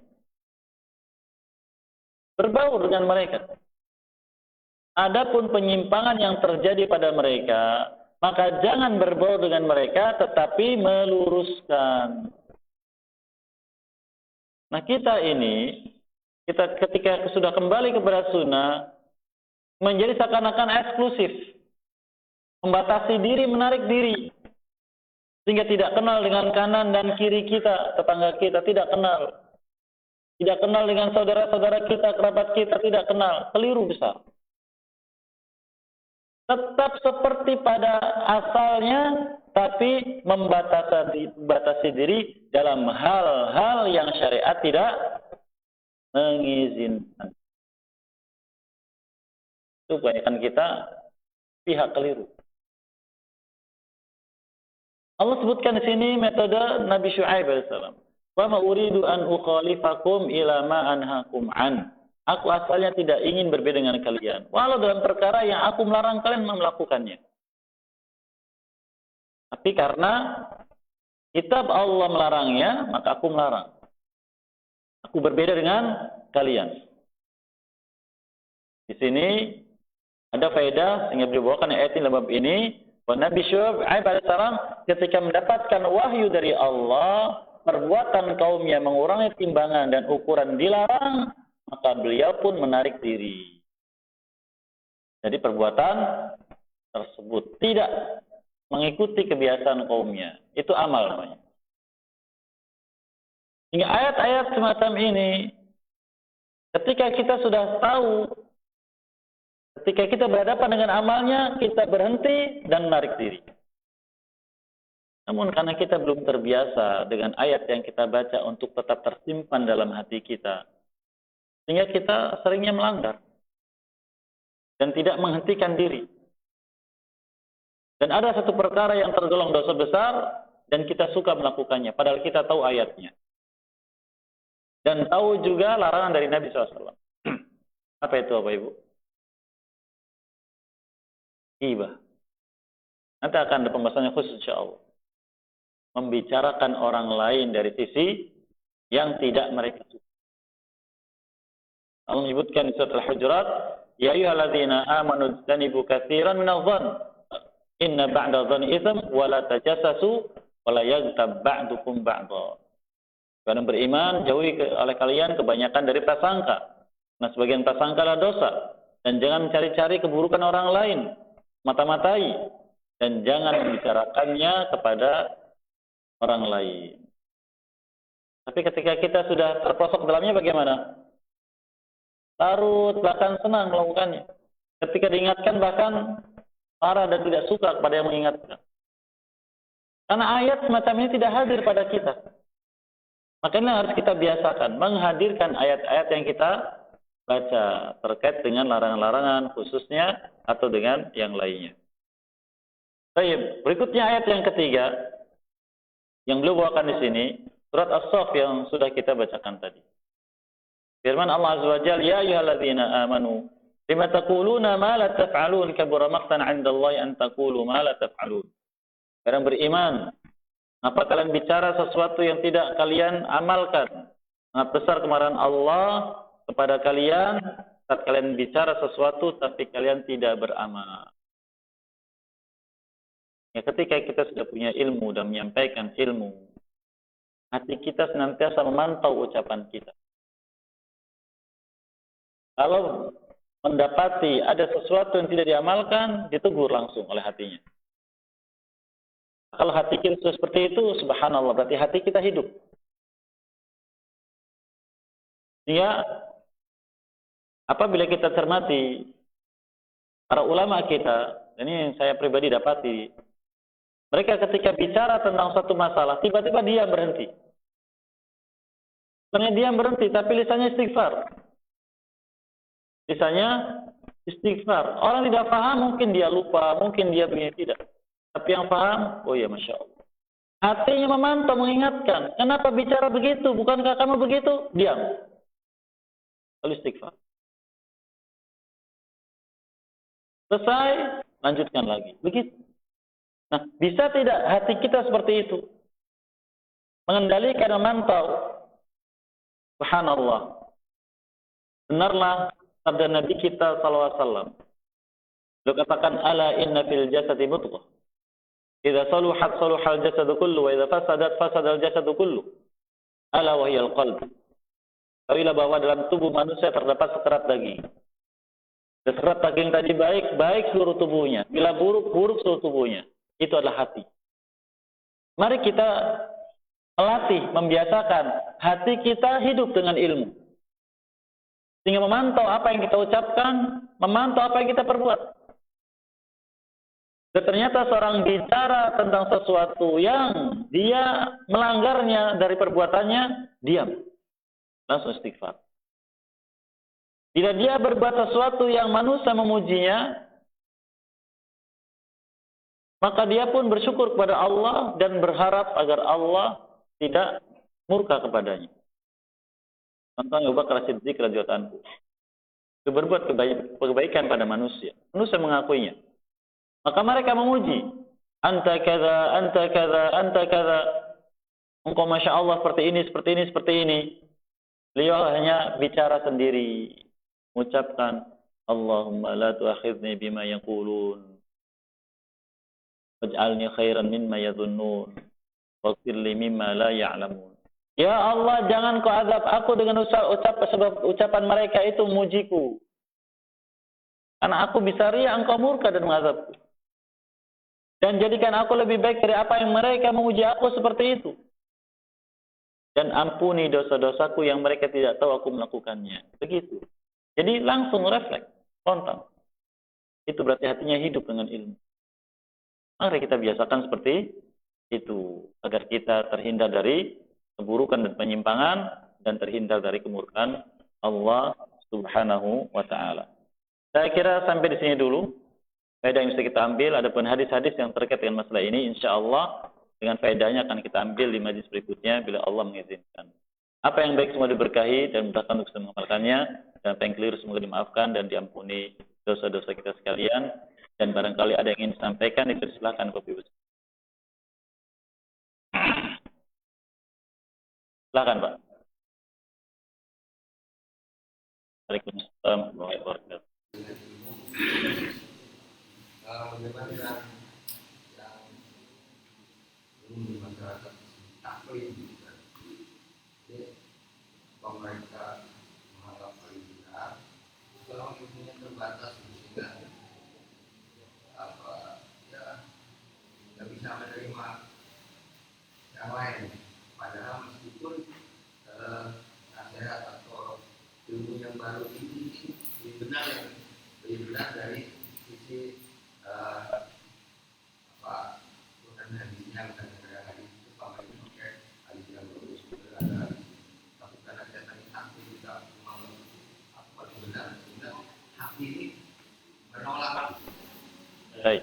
Berbaur dengan mereka. Adapun penyimpangan yang terjadi pada mereka, maka jangan berbaur dengan mereka, tetapi meluruskan. Nah kita ini, kita ketika sudah kembali kepada sunnah, menjadi seakan-akan eksklusif. Membatasi diri, menarik diri. Sehingga tidak kenal dengan kanan dan kiri kita, tetangga kita, tidak kenal. Tidak kenal dengan saudara-saudara kita, kerabat kita, tidak kenal. Keliru besar. Tetap seperti pada asalnya, tapi membatasi diri dalam hal-hal yang syariat tidak mengizinkan. Itu kebanyakan kita pihak keliru. Allah sebutkan di sini metode Nabi Syu'aib alaihissalam. Wa ma uridu an ukhalifakum ila ma anhaakum an. Aku asalnya tidak ingin berbeda dengan kalian. Walau dalam perkara yang aku melarang kalian melakukannya. Tapi karena kitab Allah melarangnya, maka aku melarang. Aku berbeda dengan kalian. Di sini ada faedah sehingga dibawakan ayat ini dalam bab ini. Nabi Syu'aib alaihissalam ketika mendapatkan wahyu dari Allah, perbuatan kaumnya mengurangi timbangan dan ukuran dilarang, maka beliau pun menarik diri. Jadi perbuatan tersebut tidak mengikuti kebiasaan kaumnya. Itu amal namanya. Hingga ayat-ayat semacam ini, ketika kita sudah tahu, ketika kita berhadapan dengan amalnya, kita berhenti dan menarik diri. Namun karena kita belum terbiasa dengan ayat yang kita baca untuk tetap tersimpan dalam hati kita, sehingga kita seringnya melanggar dan tidak menghentikan diri. Dan ada satu perkara yang tergolong dosa besar dan kita suka melakukannya, padahal kita tahu ayatnya. dan tahu juga larangan dari Nabi SAW. Apa itu Bapak Ibu? Ghibah. Nanti akan ada pembahasannya khusus insyaallah. Membicarakan orang lain dari sisi yang tidak mereka suka. Allah menyebutkan di surat Al-Hujurat, ya ayyuhalladzina amanu ijtanibu katsiran minadh-dhann inna ba'da dhanni itsm wa la tajassasu wa la yaghtab ba'dukum ba'dha. Karena beriman jauhi oleh kalian kebanyakan dari prasangka. Nah, sebagian prasangka adalah dosa, dan jangan mencari-cari keburukan orang lain, mata-matai, dan jangan membicarakannya kepada orang lain. Tapi ketika kita sudah terprosok dalamnya bagaimana? Larut, bahkan senang melakukannya. Ketika diingatkan bahkan marah dan tidak suka kepada yang mengingatkan. Karena ayat semacam ini tidak hadir pada kita. Makanya harus kita biasakan menghadirkan ayat-ayat yang kita baca terkait dengan larangan-larangan khususnya atau dengan yang lainnya. Baik, berikutnya ayat yang ketiga yang beliau bawakan di sini, surat As-Saff yang sudah kita bacakan tadi. Firman Allah Azza wa Jalla, ya ayyuhalladzina amanu lima taquluna ma la taf'alun kabura maqtan 'indallahi an taqulu ma la taf'alun. Orang beriman, apa kalian bicara sesuatu yang tidak kalian amalkan? Sangat besar kemarahan Allah kepada kalian saat kalian bicara sesuatu tapi kalian tidak beramal. Ya, ketika kita sudah punya ilmu dan menyampaikan ilmu, hati kita senantiasa memantau ucapan kita. Kalau mendapati ada sesuatu yang tidak diamalkan, ditegur langsung oleh hatinya. Kalau hati kita sudah seperti itu, subhanallah, berarti hati kita hidup. Ya, apabila kita cermati para ulama kita, ini saya pribadi dapati, mereka ketika bicara tentang suatu masalah, tiba-tiba dia berhenti. Sebenarnya dia berhenti, tapi lisannya istighfar. Lisannya istighfar. Orang tidak paham, mungkin dia lupa, mungkin dia begini, tidak. Tapi yang paham, oh ya Masya Allah. Hatinya memantau, mengingatkan. Kenapa bicara begitu? Bukankah kamu begitu? Diam. Lalu istighfar. Selesai, lanjutkan lagi. Begitu. Nah, bisa tidak hati kita seperti itu? Mengendalikan, memantau. Subhanallah. Benarlah sabda Nabi kita SAW. Beliau katakan, ala inna fil jasadi mudghah. Idza saluhat saluhal jasadu kullu wa idza fasadat fasadal jasadu kullu. Ala wa hiyal qalb. Ketahuilah bahwa dalam tubuh manusia terdapat sekerat daging. Sekerat daging tadi baik, baik seluruh tubuhnya. Bila buruk, buruk seluruh tubuhnya. Itu adalah hati. Mari kita melatih, membiasakan hati kita hidup dengan ilmu. Sehingga memantau apa yang kita ucapkan, memantau apa yang kita perbuat. Dan ternyata seorang bicara tentang sesuatu yang dia melanggarnya dari perbuatannya, diam. Langsung istighfar. Bila dia berbuat sesuatu yang manusia memujinya, maka dia pun bersyukur kepada Allah dan berharap agar Allah tidak murka kepadanya. Contohnya Abu Bakar As-Siddiq radhiyallahu anhu. Dia berbuat kebaikan pada manusia. Manusia mengakuinya. Maka mereka memuji. Anta kadza, anta kadza, anta kadza. Engkau Masya Allah seperti ini, seperti ini, seperti ini. Beliau hanya bicara sendiri. Mengucapkan, Allahumma la tu'akhidni bima yaqulun. Waj'alni khairan mimma yadhunnun. Waghfir li mimma la ya'lamun. Ya Allah, jangan kau azab aku dengan ucapan mereka itu mujiku. Karena aku bisa ria, engkau murka dan mengazabku. Dan jadikan aku lebih baik dari apa yang mereka memuji aku seperti itu. Dan ampuni dosa-dosaku yang mereka tidak tahu aku melakukannya. Begitu. Jadi langsung refleks, spontan. Itu berarti hatinya hidup dengan ilmu. Mari kita biasakan seperti itu. Agar kita terhindar dari keburukan dan penyimpangan dan terhindar dari kemurkaan Allah Subhanahu wa taala. Saya kira sampai di sini dulu. Faedah yang bisa kita ambil, adapun hadis-hadis yang terkait dengan masalah ini insyaallah dengan faedahnya akan kita ambil di majlis berikutnya bila Allah mengizinkan. Apa yang baik semua diberkahi dan mudahkan untuk kita mengamalkannya, dan apa yang keliru semoga dimaafkan dan diampuni dosa-dosa kita sekalian. Dan barangkali ada yang ingin disampaikan, itu silakan Bapak Ibu. Silakan Pak. Waalaikumsalam warahmatullahi wabarakatuh. Bagaimana yang belum di masyarakat taklim, jadi pemerintah menganggap berbeda, kalau ilmunya terbatas sehingga tidak bisa menerima yang lain. Padahal meskipun nasihat atau ilmu yang baru ini lebih benar dari sisi Quran hadisnya, bukan sekedar hadis itu sama ini pakai hadis yang bagus, ada hadis tapi karena saya tadi hati tidak memang apa benar sehingga hati ini menolak. Baik.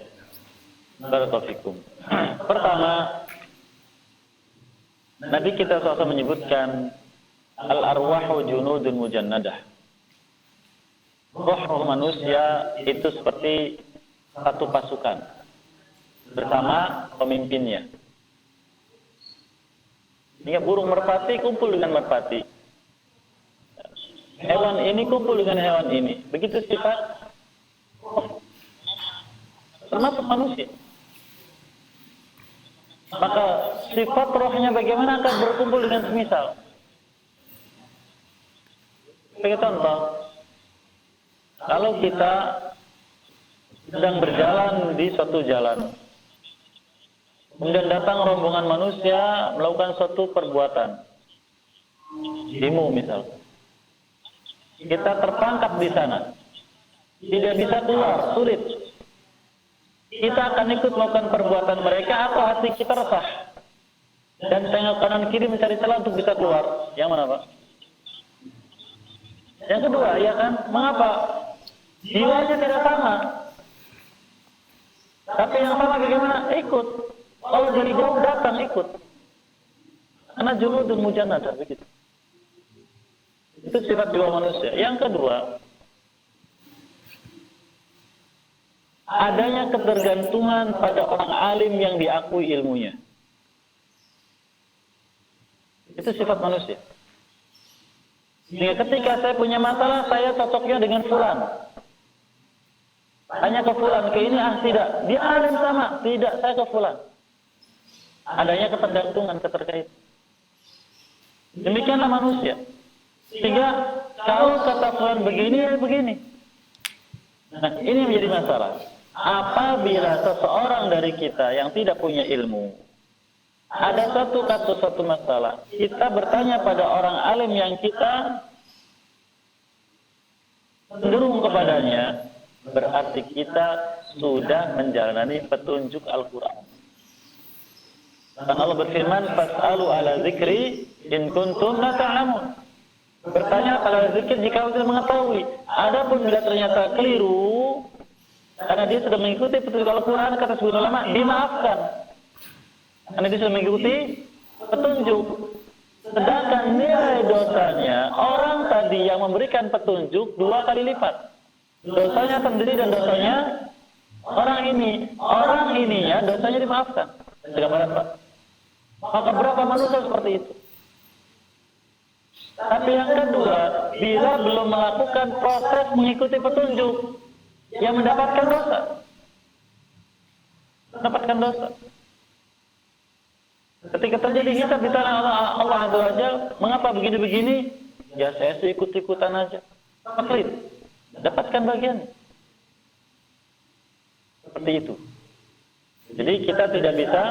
Barakallahu fikum. Pertama, Nabi kita SAW menyebutkan al-arwahu junudun mujannadah. Roh manusia itu seperti satu pasukan bersama pemimpinnya. Ini burung merpati kumpul dengan merpati. Hewan ini kumpul dengan hewan ini. Begitu sifat termasuk manusia. Maka sifat rohnya bagaimana akan berkumpul dengan semisal. Sebagai contoh, kalau kita sedang berjalan di suatu jalan, kemudian datang rombongan manusia melakukan suatu perbuatan, demo misalnya, kita terperangkap di sana, tidak bisa keluar, sulit. Kita akan ikut melakukan perbuatan mereka atau hati kita resah dan tengok kanan kiri mencari celah untuk bisa keluar. Yang mana Pak? Yang kedua, ya kan? Mengapa? Jiwanya tidak sama. Tapi yang sama bagaimana? Ikut. Kalau dari jauh datang ikut. Karena junudun mujannadah begitu. Itu sifat jiwa manusia. Yang kedua, adanya ketergantungan pada orang alim yang diakui ilmunya. Itu sifat manusia. Sehingga ketika saya punya masalah, saya cocoknya dengan fulan. Tanya ke fulan, ke ini tidak. Dia alim sama, tidak, saya ke fulan. Adanya ketergantungan, keterkaitan. Demikianlah manusia. Sehingga kalau kata fulan begini, ya begini. Nah, ini menjadi masalah. Apabila seseorang dari kita yang tidak punya ilmu, ada satu masalah, kita bertanya pada orang alim yang kita cenderung kepadanya, berarti kita sudah menjalani petunjuk Al-Quran. Dan Allah berfirman, "Fas'alu ala zikri in kuntum la ta'lamun." Bertanya pada zikir jika sudah mengetahui. Adapun bila ternyata keliru, karena dia sudah mengikuti petunjuk Al-Quran, kata sebagian ulama, dimaafkan. Karena dia sudah mengikuti petunjuk. Sedangkan nilai dosanya, orang tadi yang memberikan petunjuk 2 kali lipat. Dosanya sendiri dan dosanya orang ini. Orang ininya dosanya dimaafkan. Gambaran Pak. Maka berapa manusia seperti itu? Tapi yang kedua, bila belum melakukan proses mengikuti petunjuk, yang mendapatkan dosa. Mendapatkan dosa. Ketika terjadi hisab di tanah Allah Azza wa Jalla, mengapa begini-begini? Ya saya ikut-ikutan aja. Maklid. Dapatkan bagian. Seperti itu. Jadi kita tidak bisa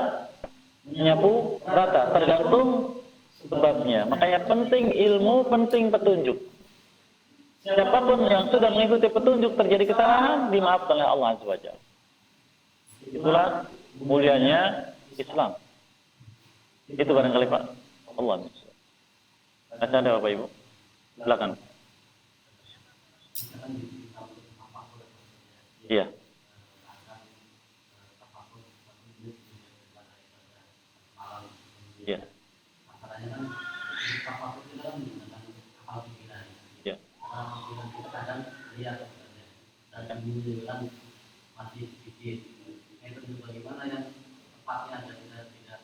menyapu rata, tergantung sebabnya. Makanya penting ilmu, penting petunjuk. Siapapun yang sudah mengikuti petunjuk terjadi kesalahan, dimaafkan oleh Allah Azza wa Jalla. Itulah mulianya Islam. Itu barangkali Pak. Allah. Masih ada Bapak Ibu? Silakan. Iya. Iya. lihat dan menunjukkan masih sedikit. Itu bagaimana yang tepatnya agar kita tidak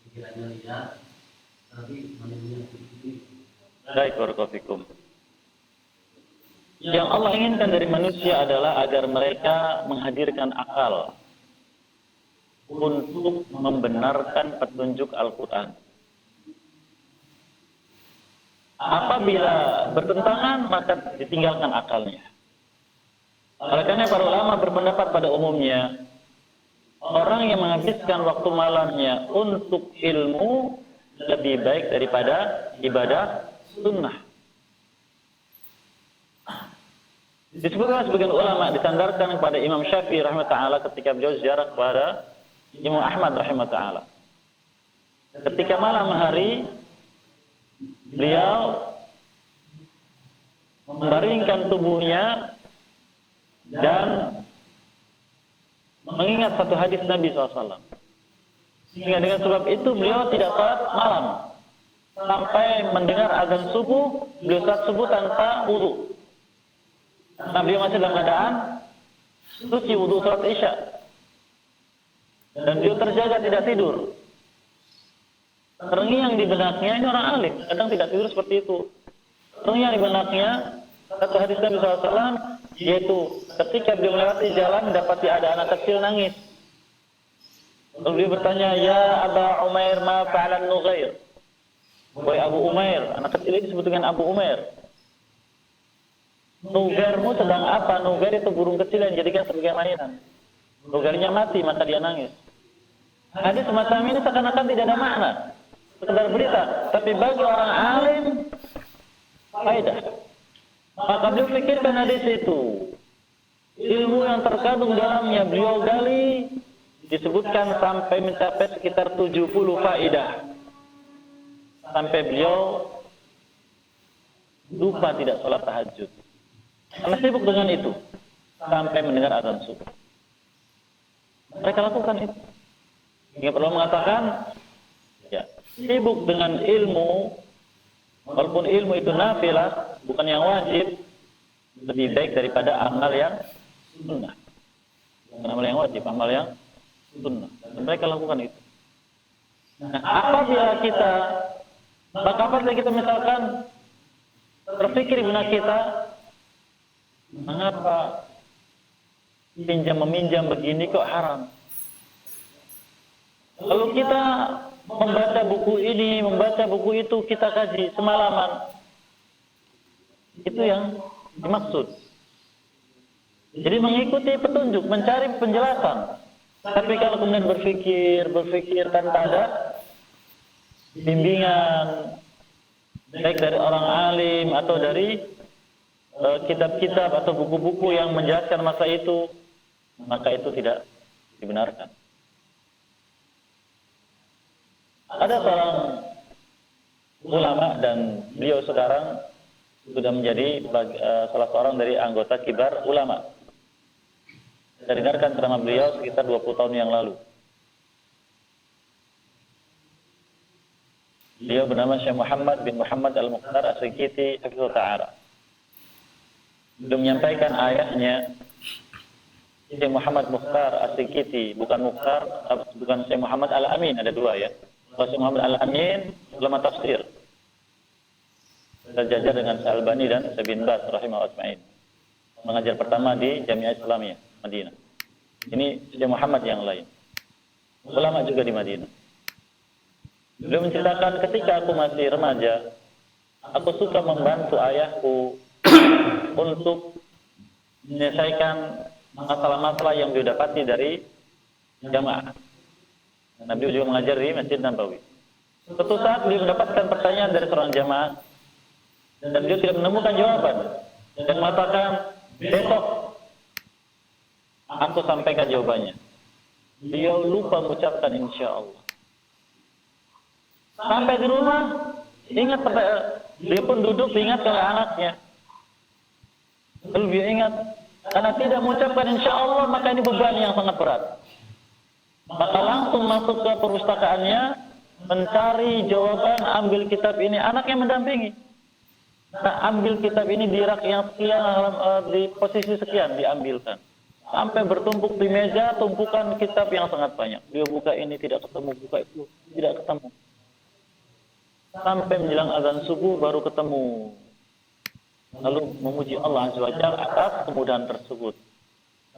pikirannya lihat, tapi menunjukkan sedikit. Baik, barakallahu. Yang Allah inginkan dari manusia adalah agar mereka menghadirkan akal untuk membenarkan petunjuk Al-Quran. Apabila bertentangan, maka ditinggalkan akalnya. Oleh karena para ulama berpendapat pada umumnya, orang yang menghabiskan waktu malamnya untuk ilmu lebih baik daripada ibadah sunnah. Disebutkan sebagian ulama disandarkan kepada Imam Syafi'i rahimahullah ketika beliau ziarah kepada Imam Ahmad rahimahullah. Ketika malam hari beliau membaringkan tubuhnya dan mengingat satu hadis Nabi SAW. Sehingga dengan sebab itu beliau tidak salat malam sampai mendengar azan subuh. Beliau salat subuh tanpa wudu. Nah, beliau masih dalam keadaan suci wudu salat isya. Dan beliau terjaga tidak tidur. Terngiang di benaknya, ini orang alim, kadang tidak tidur seperti itu. Terngiang di benaknya satu hadis Nabi SAW, yaitu ketika beliau melewati jalan dapati ada anak kecil nangis. Lalu beliau bertanya, "Ya Aba Umair, ma fa'alan Nughair?" Wahai Abu Umair, anak kecil ini disebut dengan Abu Umair. Nugairmu sedang apa? Nugair itu burung kecil yang dijadikan sebagai mainan. Nugairnya mati, maka dia nangis. Hadis semacam ini seakan-akan tidak ada makna, sekedar berita. Tapi bagi orang alim, faedah. Maka beliau pikirkan hadis itu. Ilmu yang terkandung dalamnya beliau gali, disebutkan sampai mencapai sekitar 70 faedah. Sampai beliau lupa tidak sholat tahajud. Karena sibuk dengan itu. Sampai mendengar azan subuh. Mereka lakukan itu. Hingga perlu mengatakan, ya, sibuk dengan ilmu, walaupun ilmu itu nafilah, bukan yang wajib, lebih baik daripada amal yang sunnah. Bukan amal yang wajib, amal yang sunnah. Dan mereka lakukan itu. Nah, apabila kita misalkan terpikir benak kita, mengapa meminjam begini kok haram? Lalu kita membaca buku ini, membaca buku itu, kita kaji semalaman. Itu yang dimaksud. Jadi mengikuti petunjuk, mencari penjelasan. Tapi kalau kemudian berpikir tanpa ada bimbingan, baik dari orang alim atau dari kitab-kitab atau buku-buku yang menjelaskan masa itu, maka itu tidak dibenarkan. Ada seorang ulama dan beliau sekarang sudah menjadi salah seorang dari anggota kibar ulama. Saya dengarkan ceramah beliau sekitar 20 tahun yang lalu. Beliau bernama Syekh Muhammad bin Muhammad Al-Mukhtar As-Sikiti Hafizahullah Ta'ala. Beliau menyampaikan ayahnya, Syekh Muhammad Mukhtar As-Sikiti, bukan Syekh Muhammad Al-Amin, ada dua ya. Syekh Muhammad Al-Amin, ulama tafsir. Sejajar dengan Syekh Albani dan Syekh bin Baz rahimahullah ajma'in. Mengajar pertama di Jami'ah Islamiyah Madinah. Ini Syekh Muhammad yang lain. Ulama juga di Madinah. Beliau menceritakan ketika aku masih remaja, aku suka membantu ayahku untuk menyelesaikan masalah-masalah yang beliau dapati dari jamaah. Nah, beliau juga mengajar di Masjid Nabawi. Suatu saat beliau mendapatkan pertanyaan dari seorang jamaah dan beliau tidak menemukan jawaban dan mengatakan, besok aku sampaikan jawabannya. Beliau lupa mengucapkan insya Allah. Sampai di rumah, ingat dia pun duduk ingat oleh anaknya. Lalu dia ingat, karena tidak mengucapkan insya Allah, maka ini beban yang sangat berat. Maka langsung masuk ke perpustakaannya, mencari jawaban, ambil kitab ini, anaknya mendampingi. Nah, ambil kitab ini di rak yang sekian, di posisi sekian diambilkan. Sampai bertumpuk di meja, tumpukan kitab yang sangat banyak. Dia buka ini tidak ketemu, buka itu tidak ketemu. Sampai menjelang azan subuh baru ketemu. Lalu memuji Allah Azza wa Jalla atas kemudahan tersebut.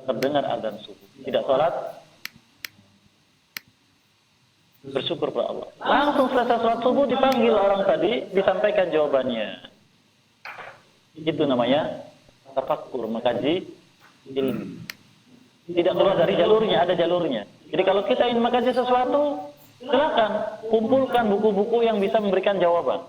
Terdengar azan subuh. Tidak sholat, bersyukur kepada Allah. Langsung selesai sholat subuh dipanggil orang tadi, disampaikan jawabannya. Itu namanya tafakkur, mengkaji ilmu. Tidak keluar dari jalurnya, ada jalurnya. Jadi kalau kita ingin mengkaji sesuatu, silakan kumpulkan buku-buku yang bisa memberikan jawaban.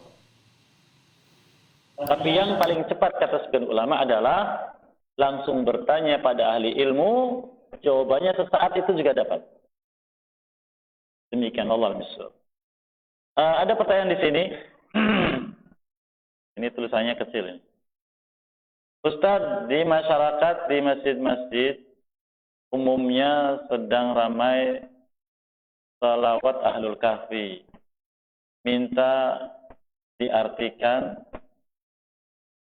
Tapi yang paling cepat kata sebagian ulama adalah langsung bertanya pada ahli ilmu, jawabannya sesaat itu juga dapat. Demikian Allah misal. Ada pertanyaan di sini. Ini tulisannya kecil ini. Ustadz, di masyarakat, di masjid-masjid, umumnya sedang ramai salawat Ahlul Kahfi. Minta diartikan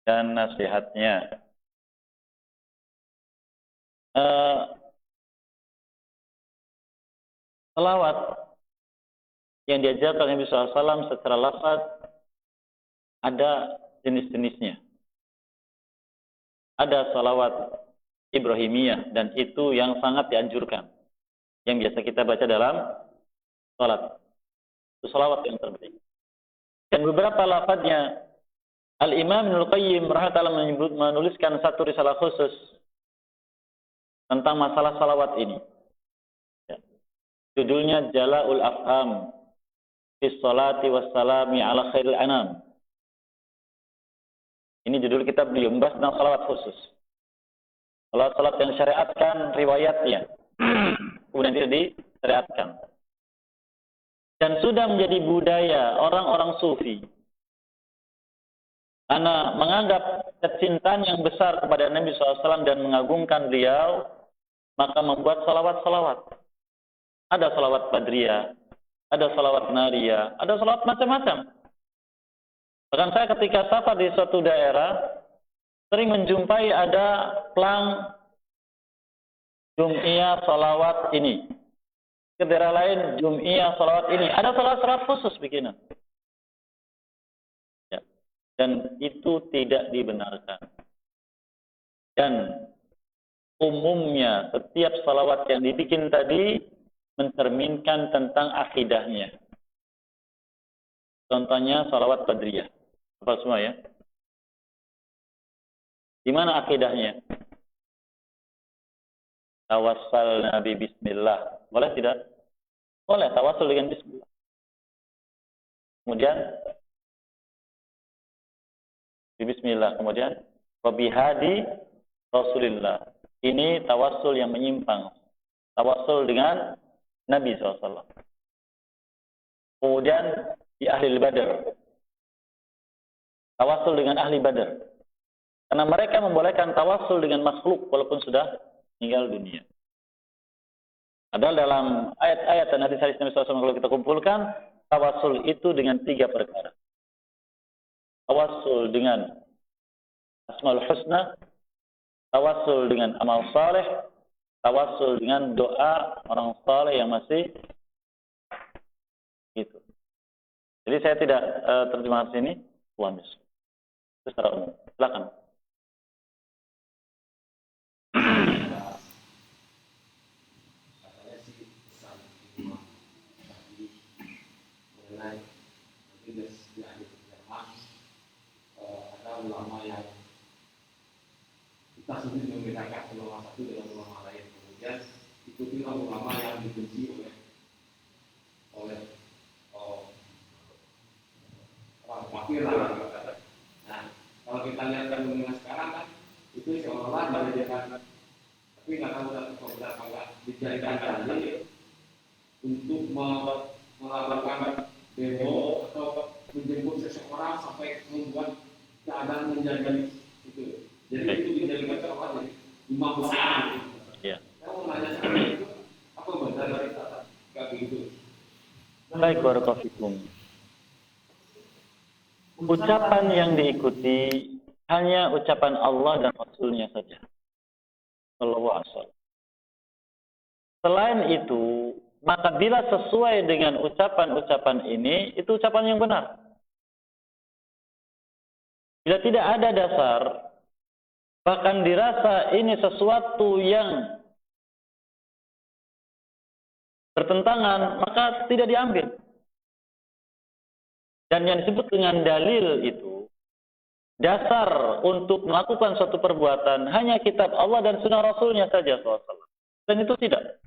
dan nasihatnya. Salawat yang diajarkan Nabi SAW secara lafaz ada jenis-jenisnya. Ada salawat Ibrahimiyah dan itu yang sangat dianjurkan. Yang biasa kita baca dalam salat. Itu salawat yang terbaik. Dan beberapa lafadznya Al-Imam Ibnul Qayyim rahimahullah menuliskan satu risalah khusus tentang masalah salawat ini. Ya. Judulnya Jala'ul Afham fi Sholati Wassalami ala Khairil Anam. Ini judul kitab beliau, membahas tentang salawat khusus. Salat-salat yang syariatkan riwayatnya. Kemudian tidak disyariatkan. Dan sudah menjadi budaya orang-orang sufi. Karena menganggap kecintaan yang besar kepada Nabi SAW dan mengagungkan beliau, maka membuat salawat-salawat. Ada salawat Badriyah, ada salawat Nariyah, ada salawat macam-macam. Bahkan saya ketika safar di suatu daerah, sering menjumpai ada plang Jum'iyah salawat ini. Ke daerah lain Jum'iyah salawat ini. Ada salawat-salawat khusus bikinan. Ya. Dan itu tidak dibenarkan. Dan umumnya setiap salawat yang dibikin tadi mencerminkan tentang akidahnya. Contohnya salawat Badriyah. Apa semua ya? Di mana akidahnya? Tawassul Nabi Bismillah. Boleh tidak? Boleh tawassul dengan Bismillah. Kemudian Bismillah. Kemudian wabihadi Rasulillah. Ini tawassul yang menyimpang. Tawassul dengan Nabi SAW. Kemudian di ahli Badar. Tawassul dengan ahli Badar. Karena mereka membolehkan tawassul dengan makhluk walaupun sudah meninggal dunia. Adalah dalam ayat-ayat dan hadis-hadis Nabi SAW kalau kita kumpulkan, tawassul itu dengan 3 perkara. Tawassul dengan Asmaul Husna, tawassul dengan amal saleh, tawassul dengan doa orang saleh yang masih gitu. Jadi saya tidak terjemahkan sini, wamis. Itu secara umum. Silakan. Katanya sih pesan rumah tapi mengenai nanti di akhir zaman ada ulama yang kita sulit membedakan ulama satu dengan ulama lain. Kemudian ikutilah ulama yang dibenci oleh orang kafir lah. Nah, kalau kita lihat fenomena sekarang kan itu seolah-olah menjadikan, tapi nggak tahu beberapa nggak dijadikan dalil untuk melakukan demo atau menjemput seseorang sampai membuat keadaan menjadi itu. Jadi itu dijadikan seolah jadi imam besar. Ya. Saya mau nanya sekarang itu apa benar dari kayak begitu? Baik, barakallahu fikum. ucapan yang diikuti hanya ucapan Allah dan Rasulnya saja. Sallallahu alaihi wasallam. Selain itu, maka bila sesuai dengan ucapan-ucapan ini, itu ucapan yang benar. Bila tidak ada dasar, bahkan dirasa ini sesuatu yang bertentangan, maka tidak diambil. Dan yang disebut dengan dalil itu, dasar untuk melakukan suatu perbuatan hanya kitab Allah dan sunnah Rasulnya saja SAW. Dan itu tidak.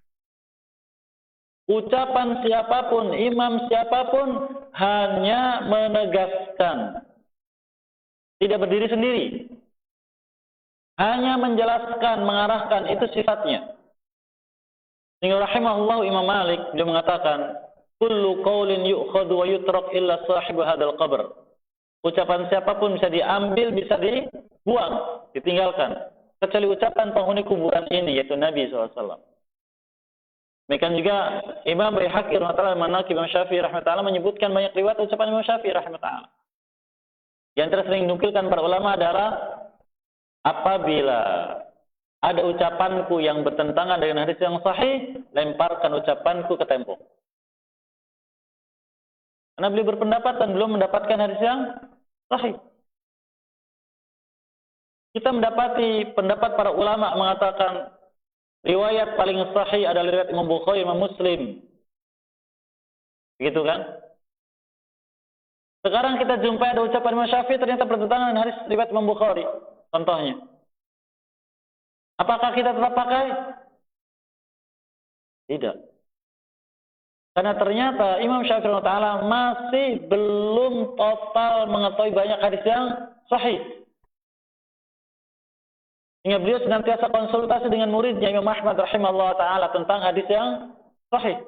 Ucapan siapapun, imam siapapun hanya menegaskan. Tidak berdiri sendiri. Hanya menjelaskan, mengarahkan, itu sifatnya. Sehingga rahimahullah Imam Malik, dia mengatakan, kullu qaulin yu'khadu wa yutrak illa sahibu hadal qabr. Ucapan siapapun bisa diambil, bisa dibuang, ditinggalkan. Kecuali ucapan penghuni kuburan ini, yaitu Nabi SAW. Demikian juga Imam Baihaqi rahimahullah Manaqib Imam Syafi'i rahimahullah menyebutkan banyak riwayat ucapan Imam Syafi'i rahimahullah. Yang tersering dinukilkan para ulama adalah apabila ada ucapanku yang bertentangan dengan hadis yang sahih, lemparkan ucapanku ke tembok. Karena beliau berpendapat dan belum mendapatkan hadis yang sahih. Kita mendapati pendapat para ulama mengatakan riwayat paling sahih adalah riwayat Imam Bukhari, Imam Muslim. Begitu kan? Sekarang kita jumpai ada ucapan Imam Syafi'i ternyata bertentangan dengan hadis riwayat Imam Bukhari. Contohnya. Apakah kita tetap pakai? Tidak. Karena ternyata Imam Syafi'i Ta'ala masih belum total mengetahui banyak hadis yang sahih. Sehingga beliau senantiasa konsultasi dengan muridnya Imam Ahmad rahimahullah ta'ala tentang hadis yang sahih.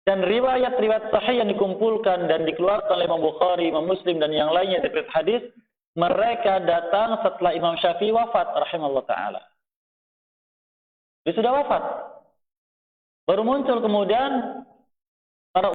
Dan riwayat-riwayat sahih yang dikumpulkan dan dikeluarkan oleh Imam Bukhari, Imam Muslim, dan yang lainnya dari hadis, mereka datang setelah Imam Syafi'i wafat rahimahullah ta'ala. Dia sudah wafat. Baru muncul kemudian para